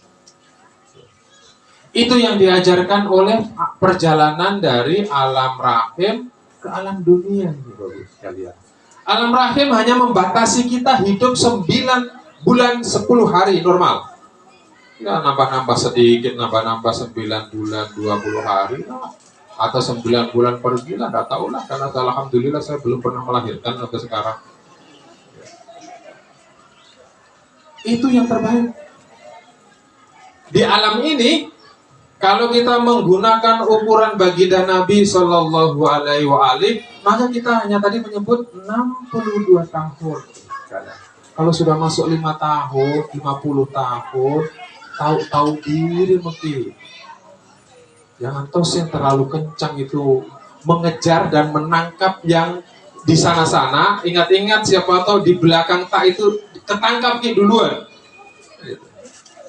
Speaker 4: Itu yang diajarkan oleh perjalanan dari alam rahim ke alam dunia, Bapak sekalian. Alam rahim hanya membatasi kita hidup 9 bulan 10 hari normal. Ya nambah-nambah sedikit, nambah-nambah 9 bulan 20 hari atau 9 bulan pergi lah, nggak tahu lah. Karena alhamdulillah saya belum pernah melahirkan sampai sekarang. Itu yang terbaik. Di alam ini, kalau kita menggunakan ukuran baginda Nabi Shallallahu Alaihi Wasallam, maka kita hanya tadi menyebut 62 tahun. Kalau sudah masuk 5 tahun, 50 tahun, tahu diri mesti. Jangan tos yang terlalu kencang itu mengejar dan menangkap yang di sana-sana. Ingat-ingat siapa tahu di belakang tak itu ketangkap duluan.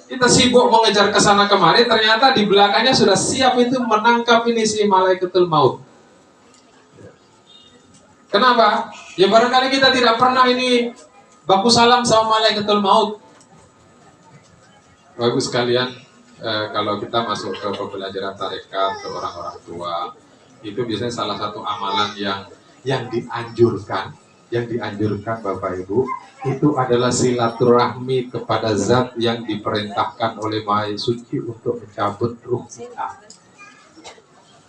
Speaker 4: Kita sibuk mengejar ke sana kemari, ternyata di belakangnya sudah siap itu menangkap ini si malaikatul maut. Kenapa? Ya barangkali kita tidak pernah ini baku salam sama malaikatul maut. Bagus sekalian, kalau kita masuk ke pembelajaran tarekat ke orang-orang tua, itu biasanya salah satu amalan yang dianjurkan Bapak Ibu, itu adalah silaturahmi kepada zat yang diperintahkan oleh Maha Suci untuk mencabut ruh kita.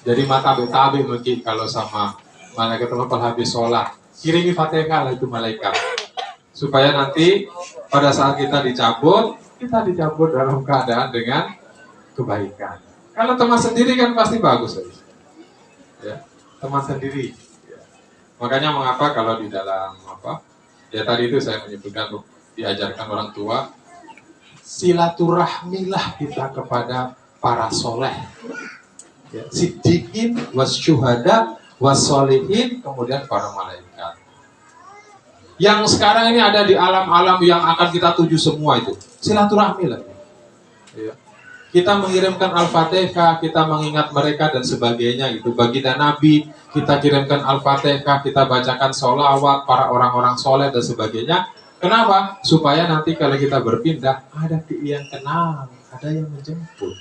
Speaker 4: Jadi tabi mungkin kalau sama malaikat habis sholat, kirimi Fatihah lah itu malaikat. Supaya nanti pada saat kita dicabut dalam keadaan dengan kebaikan. Kalau teman sendiri kan pasti bagus. Ya, teman sendiri. Makanya mengapa kalau di dalam ya tadi itu saya menyebutkan diajarkan orang tua, silaturahmilah kita kepada para soleh, ya, siddiqin wasyuhada wassolihin, kemudian para malaikat. Yang sekarang ini ada di alam-alam yang akan kita tuju semua itu, silaturahmilah. Ya. Kita mengirimkan Al-Fatihah, kita mengingat mereka dan sebagainya itu. Baginda Nabi, kita kirimkan Al-Fatihah, kita bacakan sholawat, para orang-orang soleh dan sebagainya. Kenapa? Supaya nanti kalau kita berpindah, ada yang kenal, ada yang menjemput.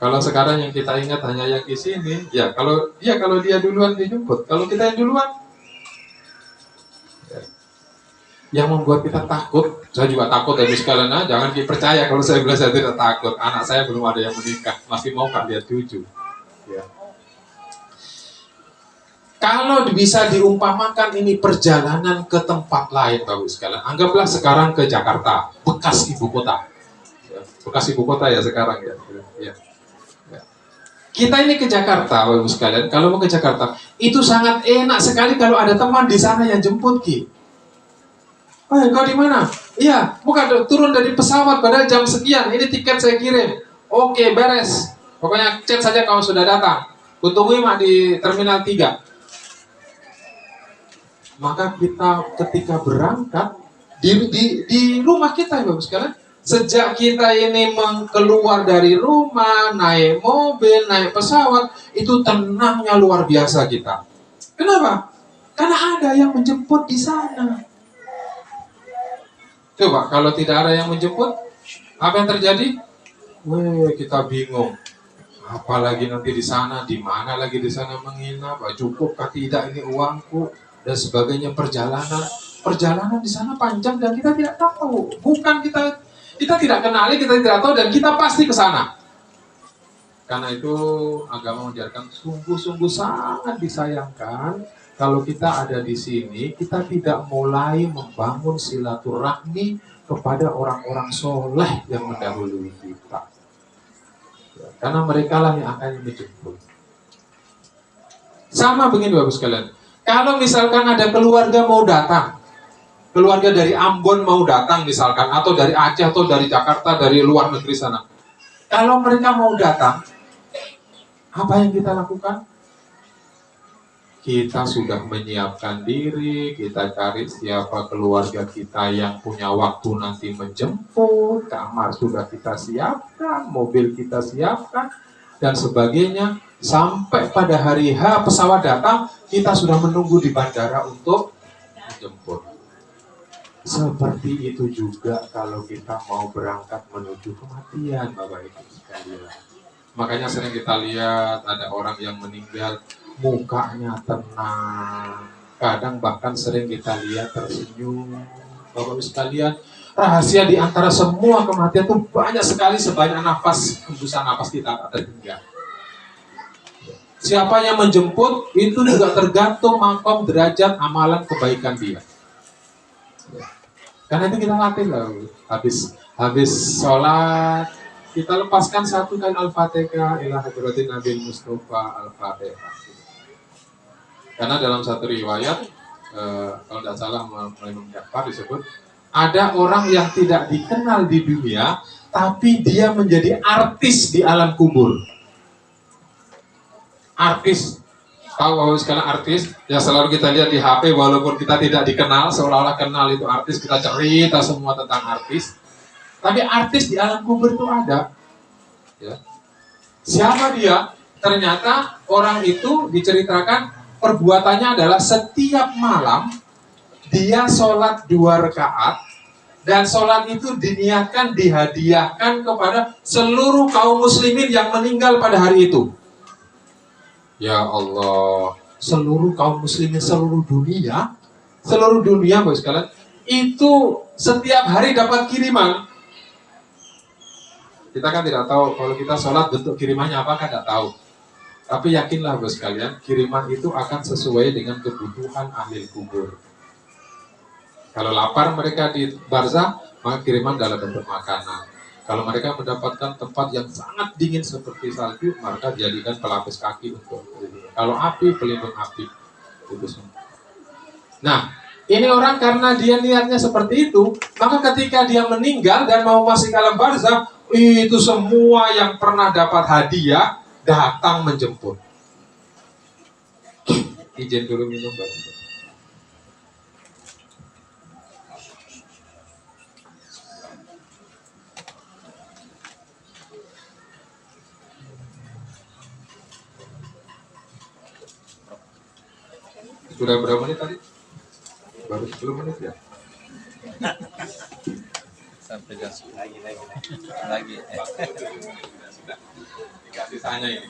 Speaker 4: Kalau sekarang yang kita ingat hanya yang di sini, ya kalau dia duluan dijemput, kalau kita yang duluan, yang membuat kita takut. Saya juga takut ya sekalian, jangan dipercaya kalau saya bilang saya tidak takut. Anak saya belum ada yang menikah, masih mau Kak lihat cucu. Ya. Kalau bisa diumpamakan ini perjalanan ke tempat lain, Bapak sekalian, anggaplah sekarang ke Jakarta, bekas ibu kota. Ya, bekas ibu kota ya sekarang ya. Ya. Ya. Kita ini ke Jakarta, Bapak sekalian, kalau mau ke Jakarta, itu sangat enak sekali kalau ada teman di sana yang jemput, Ki. Oh, kau di mana? Iya, bukan turun dari pesawat pada jam sekian. Ini tiket saya kirim. Oke, beres. Pokoknya chat saja kalau sudah datang. Kutungguin mak di terminal 3. Maka kita ketika berangkat di rumah kita, Bapak sekalian, sejak kita ini keluar dari rumah, naik mobil, naik pesawat, itu tenangnya luar biasa kita. Kenapa? Karena ada yang menjemput di sana. Coba kalau tidak ada yang menjemput, apa yang terjadi? Kita bingung. Apalagi nanti di sana, di mana lagi di sana menginap? Cukup kah tidak ini uangku dan sebagainya. Perjalanan di sana panjang dan kita tidak tahu. Bukan kita tidak kenali, kita tidak tahu dan kita pasti ke sana. Karena itu agama mengajarkan sungguh-sungguh sangat disayangkan kalau kita ada di sini, kita tidak mulai membangun silaturahmi kepada orang-orang soleh yang mendahului kita. Karena mereka lah yang akan menjemput. Sama begini Bapak sekalian. Kalau misalkan ada keluarga mau datang, keluarga dari Ambon mau datang misalkan, atau dari Aceh, atau dari Jakarta, dari luar negeri sana. Kalau mereka mau datang, apa yang kita lakukan? Kita sudah menyiapkan diri, kita cari siapa keluarga kita yang punya waktu nanti menjemput, kamar sudah kita siapkan, mobil kita siapkan, dan sebagainya. Sampai pada hari H pesawat datang, kita sudah menunggu di bandara untuk menjemput. Seperti itu juga kalau kita mau berangkat menuju kematian, Bapak Ibu sekalian. Makanya sering kita lihat ada orang yang meninggal, mukanya tenang, kadang bahkan sering kita lihat tersenyum. Bapak-Ibu sekalian, rahasia di antara semua kematian itu banyak sekali, sebanyak hembusan nafas kita terhingga. Siapa yang menjemput itu juga tergantung makom derajat amalan kebaikan dia. Karena itu kita latih lah, habis sholat kita lepaskan satu kali Al-Fatihah ila hadratin Nabi Mustafa Al-Fatihah. Karena dalam satu riwayat, kalau tidak salah Imam Ja'far disebut, ada orang yang tidak dikenal di dunia, tapi dia menjadi artis di alam kubur. Artis, tahu sekarang artis, yang selalu kita lihat di HP, walaupun kita tidak dikenal, seolah-olah kenal itu artis, kita cerita semua tentang artis. Tapi artis di alam kubur itu ada. Ya. Siapa dia? Ternyata orang itu diceritakan perbuatannya adalah setiap malam dia sholat 2 rakaat dan sholat itu diniatkan dihadiahkan kepada seluruh kaum muslimin yang meninggal pada hari itu. Ya Allah, seluruh kaum muslimin seluruh dunia Bapak sekalian, itu setiap hari dapat kiriman. Kita kan tidak tahu kalau kita sholat bentuk kirimannya apa kan tidak tahu. Tapi yakinlah Bapak sekalian, kiriman itu akan sesuai dengan kebutuhan ahli kubur. Kalau lapar mereka di barzah, maka kiriman dalam bentuk makanan. Kalau mereka mendapatkan tempat yang sangat dingin seperti salju, maka jadikan pelapis kaki untuk ini. Kalau api, pelindung api. Itu semua. Nah, ini orang karena dia niatnya seperti itu, maka ketika dia meninggal dan mau masuk ke alam barzah, itu semua yang pernah dapat hadiah datang menjemput. Izin dulu minum, Bapak. Sudah berapa menit tadi? Baru 10 menit ya?
Speaker 5: Sampai jam lagi.
Speaker 4: Sudah. Dikasih tanya ini.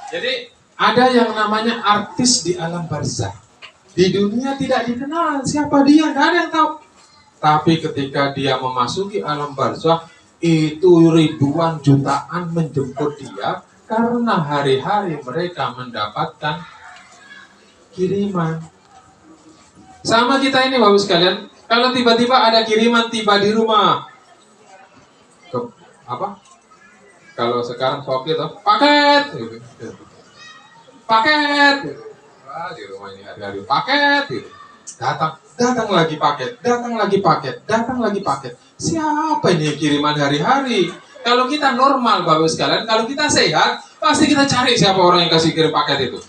Speaker 4: Jadi ada yang namanya artis di alam barzah. Di dunia tidak dikenal siapa dia, tidak ada yang tahu. Tapi ketika dia memasuki alam barzakh, itu ribuan jutaan menjemput dia karena hari-hari mereka mendapatkan kiriman. Sama kita ini Bapak sekalian, kalau tiba-tiba ada kiriman tiba di rumah, apa? Kalau sekarang Shopee itu paket, gitu. Paket, gitu. Wah, di rumah ini hari-hari paket, gitu. Datang lagi paket, datang lagi paket, datang lagi paket. Siapa ini kiriman hari-hari? Kalau kita normal Bapak sekalian, kalau kita sehat, pasti kita cari siapa orang yang kasih kirim paket itu.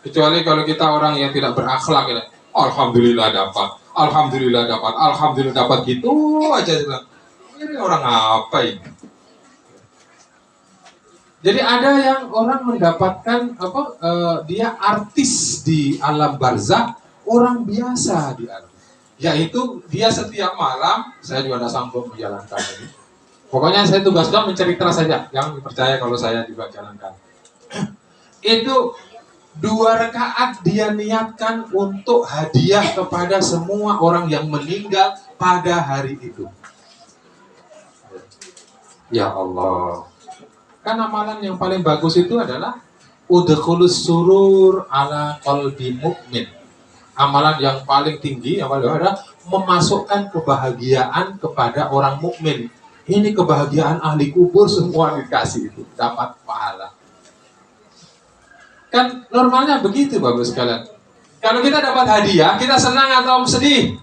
Speaker 4: Kecuali kalau kita orang yang tidak berakhlak, ya. Alhamdulillah dapat, alhamdulillah dapat, alhamdulillah dapat, gitu aja. Ini orang apa ini? Jadi ada yang orang mendapatkan dia artis di alam barzakh, orang biasa di alam. Yaitu dia setiap malam, saya juga tidak sanggup menjalankan ini. Pokoknya saya tugasnya mencerita saja, jangan percaya kalau saya juga jalankan. Itu 2 rakaat dia niatkan untuk hadiah kepada semua orang yang meninggal pada hari itu. Ya Allah. Kan amalan yang paling bagus itu adalah udkhulus surur ala qalbi mu'min. Amalan yang paling tinggi adalah memasukkan kebahagiaan kepada orang mukmin. Ini kebahagiaan ahli kubur semua dikasih itu, dapat pahala. Kan normalnya begitu Bapak sekalian. Kalau kita dapat hadiah, kita senang atau sedih?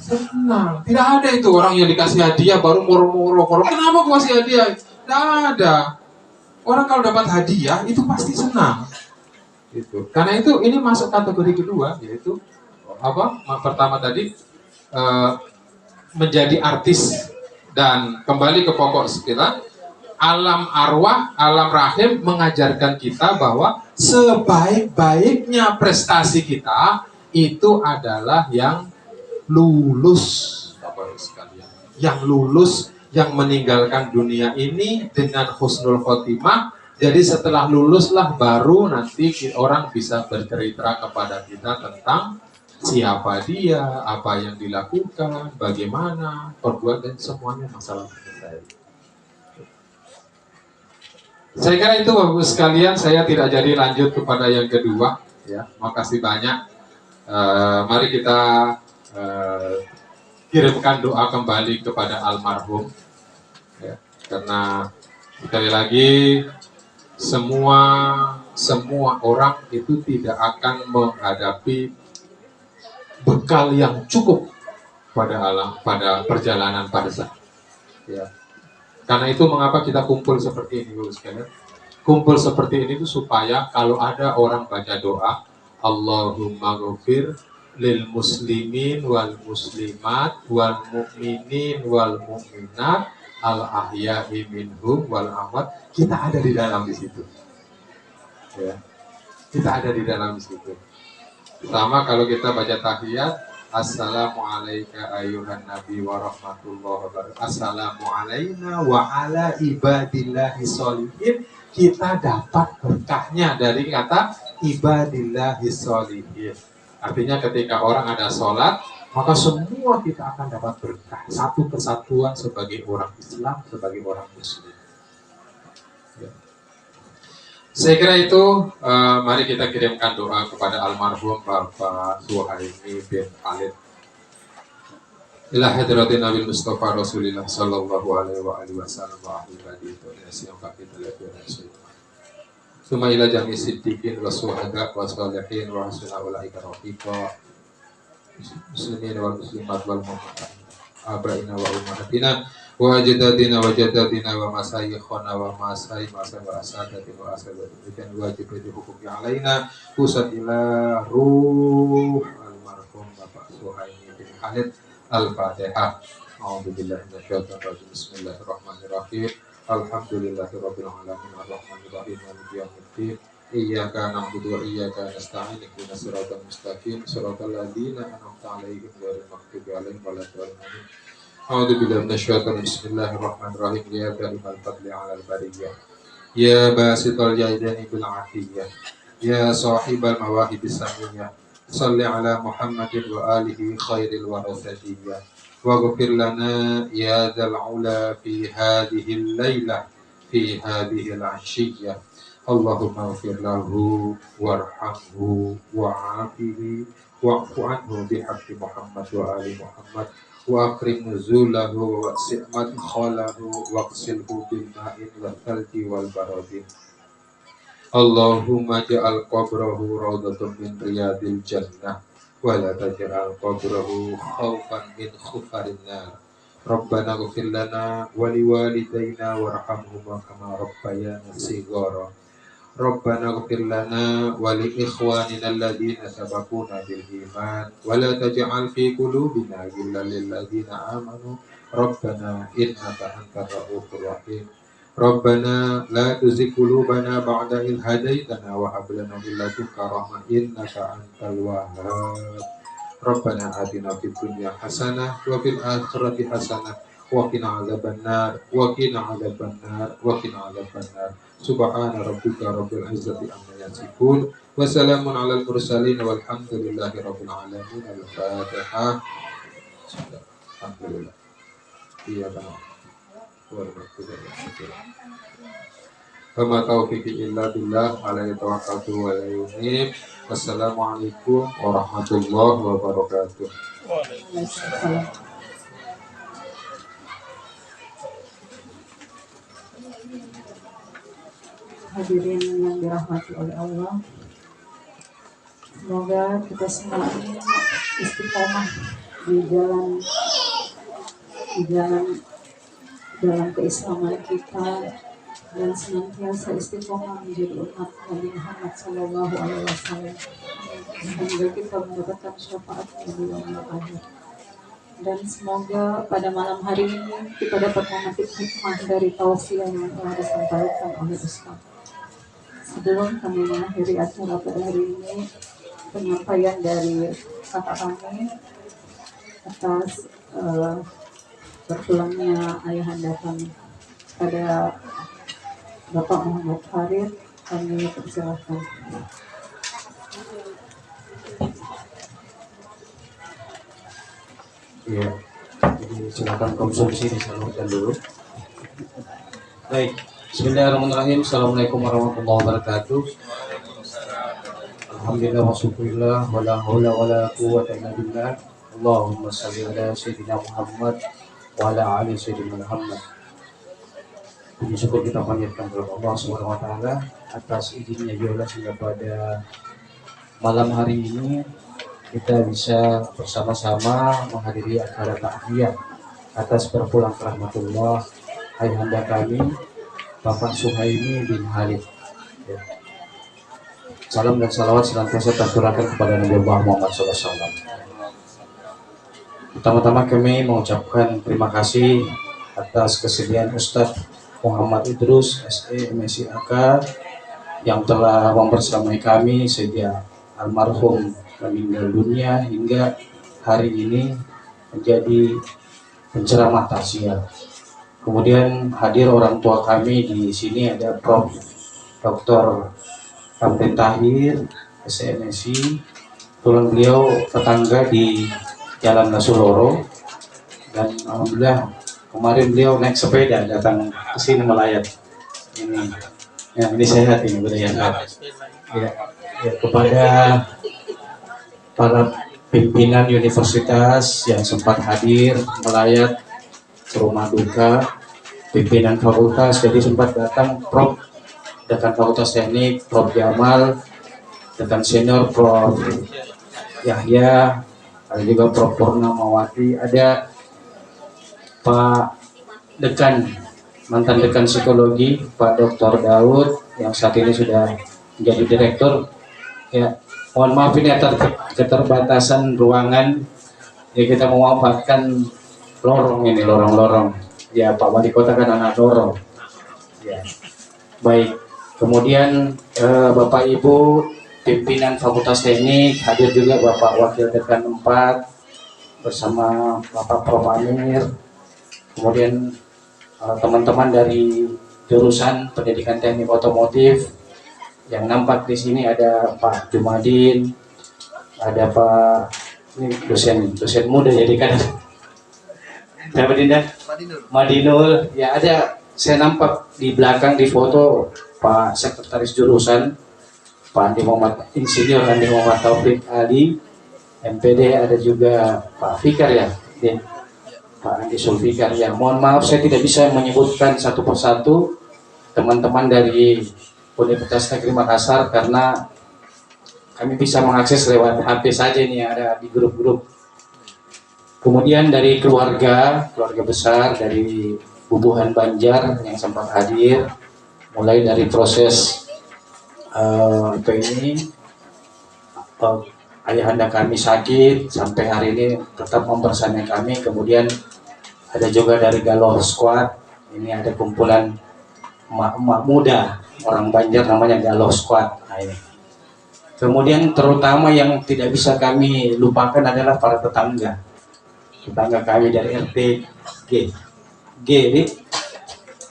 Speaker 4: Senang. Tidak ada itu orang yang dikasih hadiah baru moro-moro. Kenapa gua kasih hadiah? Tidak ada. Orang kalau dapat hadiah itu pasti senang. Gitu. Karena itu ini masuk kategori kedua, yaitu pertama tadi menjadi artis. Dan kembali ke pokok kita, alam arwah, alam rahim mengajarkan kita bahwa sebaik-baiknya prestasi kita itu adalah yang lulus, Bapak sekalian. Yang lulus, yang meninggalkan dunia ini dengan husnul khotimah. Jadi setelah luluslah baru nanti orang bisa bercerita kepada kita tentang siapa dia, apa yang dilakukan, bagaimana, perbuatan, semuanya masalah selesai. Saya kira itu Bapak sekalian, saya tidak jadi lanjut kepada yang kedua. Ya, makasih banyak. Mari kita kirimkan doa kembali kepada almarhum. Ya, karena sekali lagi semua orang itu tidak akan menghadapi bekal yang cukup pada perjalanan barzakh. Ya. Karena itu mengapa kita kumpul seperti ini, Bapak sekalian? Kumpul seperti ini itu supaya kalau ada orang baca doa, Allahumma ghafir lil muslimin wal muslimat wal mu'minin wal mu'minat al ahya'i minhum wal amwat, kita ada di dalam di situ. Ya. Kita ada di dalam di situ. Pertama kalau kita baca tahiyat, Assalamualaikum ayuhan nabi wa rahmatullahi wa barakatuh. Assalamualaikum wa ala ibadillahi sholihin. Kita dapat berkahnya dari kata ibadillahi sholihin. Artinya ketika orang ada sholat, maka semua kita akan dapat berkah. Satu kesatuan sebagai orang Islam, sebagai orang Muslim. Ya. Saya kira itu, mari kita kirimkan doa kepada almarhum Bapak Suhaimi bin Khalid. Ila hadratin Nabi Mustafa Rasulillah sallallahu alaihi wa alihi wasallam wa ahli badi yang kami telah Suma ila jami siddiqin wa suhada wa salihin wa hasuna ulaika rafiqa muslimin wal muslimat wal mu'minat abaina wa ummahatina wa ajdadina wa jaddatina wa masayikhana wa masayih wa asadatina wa asadatina wajib hukum alaina usad ila ruh almarhum Bapak Suhaimi bin Khalid. Al-Fatihah. A'udzubillahi minasyaitonir rajim. Bismillahirrahmanirrahim. Alhamdulillahirabbil alamin arrahmanir rahim maliki yaumiddin. Iyyaka na'budu wa iyyaka nasta'in ihdinas siratal mustaqim siratal ladzina an'amta 'alaihim ghairil maghdubi 'alaihim waladdallin. A'udzubillahi minasyaitonir rajim. Bismillahirrahmanirrahim. Ya karimal fadli 'alal bariyah. Ya basital yaidani bil 'afiyah. يا صاحب المواهب السمية صل على محمد وآله خير الورثة واغفر لنا يا ذا العلا في هذه الليلة في هذه العشية اللهم اغفر له وارحمه وعافه واعف عنه بحق محمد وآل محمد وأكرم نزوله واسع مدخله واغسله بالماء والثلج والبرد اللهم اجعل قبره روضة من رياض الجنة ولا تجعل قبره خوفا من خفر النار ربنا اغفر لنا ولوالدينا وارحمهما كما ربيانا صغارا ربنا اغفر لنا ولإخواننا الذين سبقونا بالإيمان ولا تجعل في قلوبنا غلا للذين آمنوا ربنا إنك أنت الرؤوف الرحيم ربنا لا تزغ قلوبنا بعد إذ هديتنا وهب لنا من لدنك رحمة إنك أنت الوهاب ربنا آتنا في الدنيا حسنة وفي الآخرة حسنة وقنا عذاب النار وقنا عذاب النار وقنا عذاب النار سبحان ربك رب العزة عما يصفون وسلام على المرسلين والحمد لله رب العالمين الفاتحة الحمد لله إياك نعبد Wa taufiqi illa billah alaihi tawakkaltu wa ilaihi unib. Wassalamualaikum warahmatullahi wabarakatuh.
Speaker 1: Waalaikumsalam. Hadirin yang dirahmati oleh Allah, semoga kita semua ini istiqomah di jalan dalam keislaman kita dan senantiasa istiqomah menjadi umat Nabi Muhammad SAW sehingga kita mendapatkan syafaatnya di yaumil akhir. Dan semoga pada malam hari ini kita dapat memetik hikmah dari tausiah yang telah disampaikan oleh Ustaz. Sebelum kami mengakhiri acara pada hari ini, penyampaian dari kakak kami atas berpulangnya ayahanda kami pada Bapak Muhammad Farid, kami persilahkan.
Speaker 6: Iya, jadi silakan konsumsi disalurkan dulu. Baik, Bismillahirrahmanirrahim. Assalamualaikum warahmatullahi wabarakatuh. Alhamdulillah wa syukurillah wa la haula wa la quwwata illa billah. Allahumma shalli ala sayyidina Muhammad wa ala ali sayyidina Muhammad. Puji syukur kita panjatkan kepada Allah Subhanahu wa taala atas izinnya juga sehingga pada malam hari ini kita bisa bersama-sama menghadiri acara takziah atas berpulang ke rahmatullah ayahanda kami Bapak Suhaimi bin Halid. Ya. Salam dan salawat senantiasa tercurahkan kepada Nabi Muhammad SAW. Pertama-tama kami mengucapkan terima kasih atas kesediaan Ustadz Muhammad Idrus SE MSI AK yang telah membersamai kami sejak almarhum meninggal dunia hingga hari ini menjadi penceramah takziah. Kemudian hadir orang tua kami di sini ada Prof. Dr. Kamden Tahir SMSI, kebetulan beliau tetangga di Jalan Nasuloro, dan alhamdulillah kemarin beliau naik sepeda datang ke sini melayat. Ini sehat ini beliau sehat. Ya, kepada para pimpinan universitas yang sempat hadir melayat ke rumah duka, pimpinan fakultas jadi sempat datang Prof. Dekan Fakultas Teknik Prof. Jamal, dekan senior Prof. Yahya, ada juga Prof. Purnamawati, ada Pak Dekan, mantan Dekan Psikologi Pak Dr. Daud yang saat ini sudah menjadi direktur. Ya, mohon maaf ini atas keterbatasan ruangan, ya kita memanfaatkan lorong ini, lorong-lorong. Ya, Pak Wali Kota kan anak lorong. Ya, baik. Kemudian Bapak Ibu pimpinan Fakultas Teknik hadir juga, Bapak Wakil Dekan 4 bersama Bapak Prof. Amir. Kemudian teman-teman dari jurusan Pendidikan Teknik Otomotif Yang nampak di sini ada Pak Jumadin, ada Pak ini dosen muda jadi kan. Siapa Dinda? Madinul. Ya ada, saya nampak di belakang di foto Pak Sekretaris Jurusan, Pak Andi Muhammad, Insinyur Andi Muhammad Taufik Ali, MPD, ada juga Pak Fikar ya, Din. Pak Andi Sulfikar ya. Mohon maaf saya tidak bisa menyebutkan satu persatu teman-teman dari Universitas Negeri Makassar karena kami bisa mengakses lewat HP saja nih, ada di grup-grup. Kemudian dari keluarga besar dari Bubuhan Banjar yang sempat hadir, mulai dari proses ayahanda kami sakit sampai hari ini tetap membersamai kami. Kemudian ada juga dari Galuh Squad, ini ada kumpulan emak-emak muda orang Banjar namanya Galuh Squad. Nah, ini. Kemudian terutama yang tidak bisa kami lupakan adalah para tetangga kami dari RT G ini.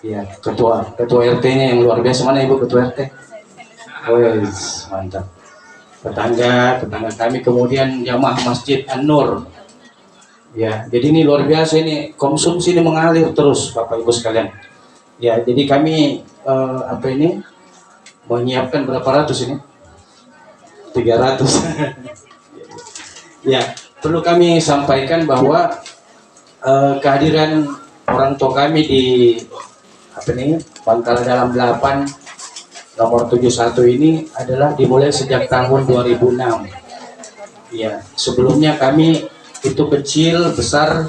Speaker 6: Ya, ketua RT-nya yang luar biasa. Mana Ibu ketua RT? Wes, mantap. Tetangga kami, kemudian jamaah Masjid An-Nur. Ya, jadi ini luar biasa, ini konsumsi ini mengalir terus Bapak Ibu sekalian. Ya, jadi kami menyiapkan berapa ratus ini? 300. Ya, perlu kami sampaikan bahwa kehadiran orang tua kami di Bangkala Dalam 8 nomor 71 ini adalah dimulai sejak tahun 2006. Ya, sebelumnya kami itu kecil besar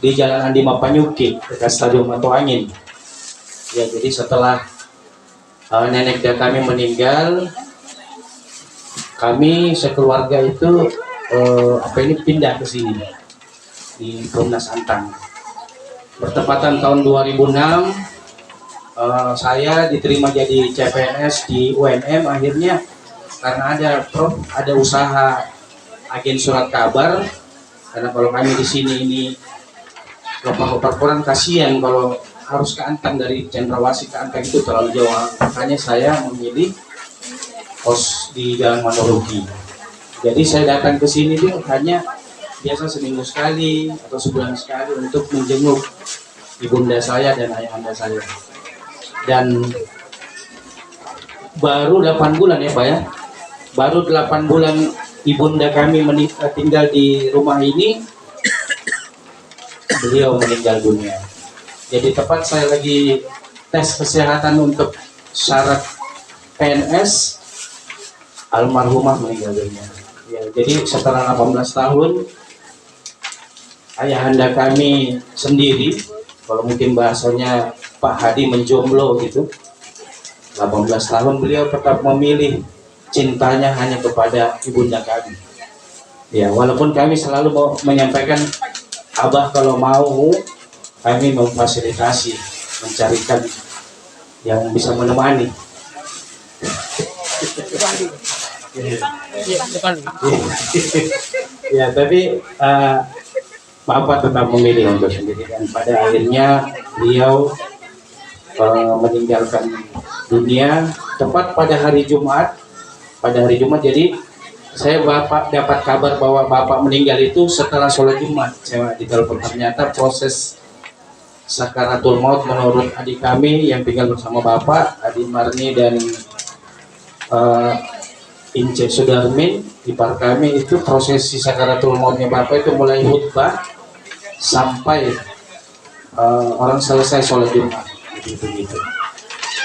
Speaker 6: di Jalan Andi Mapanyuki dekat Stadion Matu Angin. Ya, jadi setelah nenek dan kami meninggal, kami sekeluarga itu pindah ke sini di Perumnas Antang. Bertepatan tahun 2006 saya diterima jadi CPNS di UNM. Akhirnya karena ada usaha agen surat kabar, karena kalau kami di sini ini bapak-bapak kurang kasihan kalau harus ke Antang, dari Cendrawasih ke Antang itu terlalu jauh. Makanya saya memilih kos di Jalan Mandoruki. Jadi saya datang ke sini tuh hanya biasa seminggu sekali atau sebulan sekali untuk menjenguk ibunda saya dan ayahanda saya. Dan baru 8 bulan ya Pak ya, baru 8 bulan ibunda kami tinggal di rumah ini, beliau meninggal dunia. Jadi tepat saya lagi tes kesehatan untuk syarat PNS, almarhumah meninggal dunia. Ya, jadi setelah 18 tahun ayahanda kami sendiri, kalau mungkin bahasanya Pak Hadi menjomblo gitu, 18 tahun beliau tetap memilih cintanya hanya kepada ibunda kami. Ya, walaupun kami selalu mau menyampaikan, Abah kalau mau kami memfasilitasi, mencarikan yang bisa menemani. Ya, tapi Bapak tetap memilih untuk sendiri, dan pada akhirnya beliau meninggalkan dunia tepat pada hari Jumat. Jadi saya dapat kabar bahwa Bapak meninggal itu setelah sholat Jumat. Saya ditelepon, ternyata proses sakaratul maut menurut adik kami yang tinggal bersama Bapak, Adik Marni dan Ince Sudarmin, ipar kami, itu prosesi sakaratul mautnya Bapak itu mulai khutbah sampai orang selesai sholat Jumat, begitu.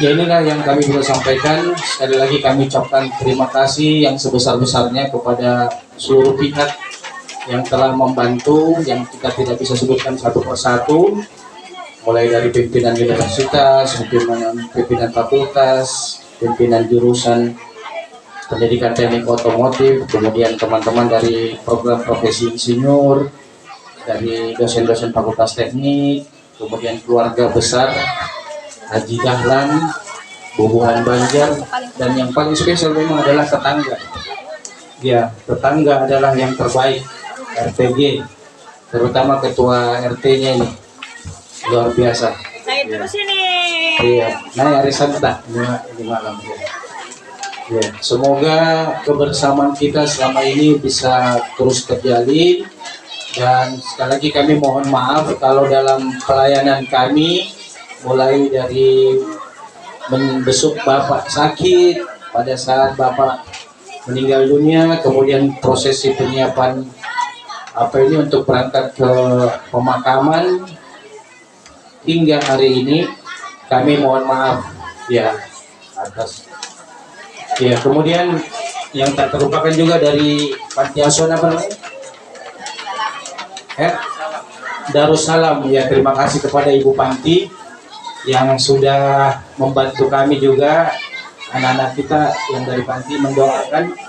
Speaker 6: Ya, inilah yang kami bisa sampaikan. Sekali lagi kami ucapkan terima kasih yang sebesar-besarnya kepada seluruh pihak yang telah membantu, yang kita tidak bisa sebutkan satu persatu, mulai dari pimpinan universitas, pimpinan fakultas, pimpinan jurusan pendidikan teknik otomotif, kemudian teman-teman dari program profesi insinyur, dari dosen-dosen fakultas teknik, kemudian keluarga besar Haji Dahlan, Bubuhan Banjar, dan yang paling spesial memang adalah tetangga. Ya, tetangga adalah yang terbaik, RTG, terutama ketua RT-nya ini luar biasa.
Speaker 7: Saya terus ini.
Speaker 6: Iya, nah Arisan tak ini malam ya. Ya, semoga kebersamaan kita selama ini bisa terus terjalin, dan sekali lagi kami mohon maaf kalau dalam pelayanan kami mulai dari membesuk Bapak sakit pada saat Bapak meninggal dunia, kemudian prosesi penyiapan untuk berangkat ke pemakaman hingga hari ini, kami mohon maaf ya atas. Ya, kemudian yang tak terlupakan juga dari Panti Asuhan apa namanya? Darussalam. Ya, terima kasih kepada Ibu Panti yang sudah membantu kami juga, anak-anak kita yang dari Panti mendoakan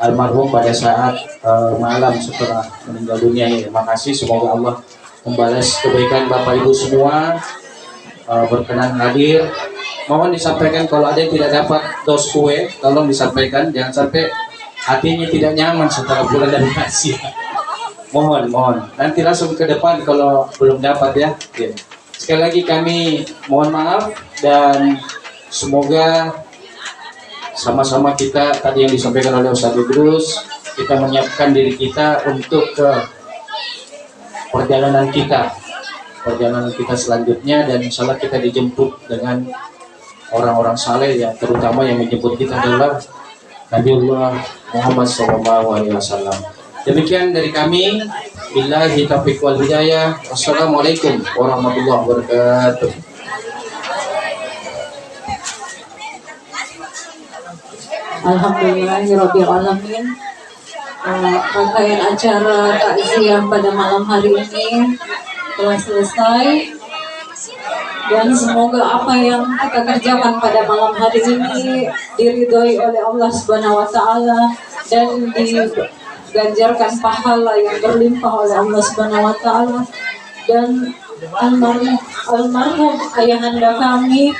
Speaker 6: almarhum pada saat malam setelah meninggal dunia. Ya, terima kasih, semoga Allah membalas kebaikan Bapak Ibu semua. Berkenan hadir. Mohon disampaikan kalau ada yang tidak dapat dos kue, tolong disampaikan, jangan sampai hatinya tidak nyaman setelah pulang dari kasih. Mohon. Nanti langsung ke depan kalau belum dapat ya. Sekali lagi kami mohon maaf, dan semoga sama-sama kita tadi yang disampaikan oleh Ustaz Idrus, kita menyiapkan diri kita untuk ke perjalanan kita selanjutnya, dan insya Allah kita dijemput dengan orang-orang saleh yang terutama yang menjemput kita adalah Nabiullah Muhammad SAW. Demikian dari kami. Billahi taufiq wal hidayah. Wassalamualaikum warahmatullahi wabarakatuh.
Speaker 1: Alhamdulillahirabbil alamin. Rangkaian acara takziah pada malam hari ini telah selesai, dan semoga apa yang kita kerjakan pada malam hari ini diridhoi oleh Allah Subhanahu wa taala dan diganjarkan pahala yang berlimpah oleh Allah Subhanahu wa taala, dan almarhum ayahanda kami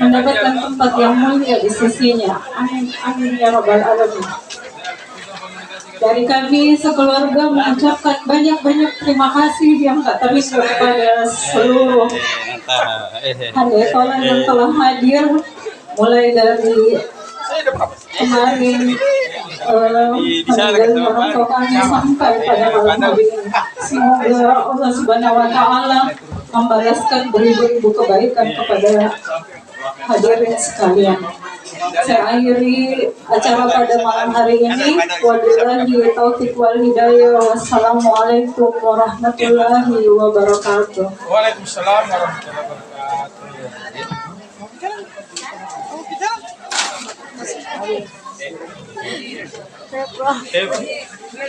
Speaker 1: mendapatkan tempat yang mulia di sisinya. Amin amin ya rabbal alamin. Dari kami sekeluarga mengucapkan banyak-banyak terima kasih yang tak terhingga kepada seluruh hadirin yang telah hadir, mulai dari kemarin meninggalnya orang tua kami sampai pada malam hari ini. Semoga Allah Subhanahu wa taala membalaskan beribu-ribu kebaikan kepada hadirin sekalian. Saya akhiri acara pada malam hari ini. Wabillahi taufiq wal hidayah. Wassalamualaikum warahmatullahi wabarakatuh.
Speaker 5: Waalaikumsalam warahmatullahi wabarakatuh.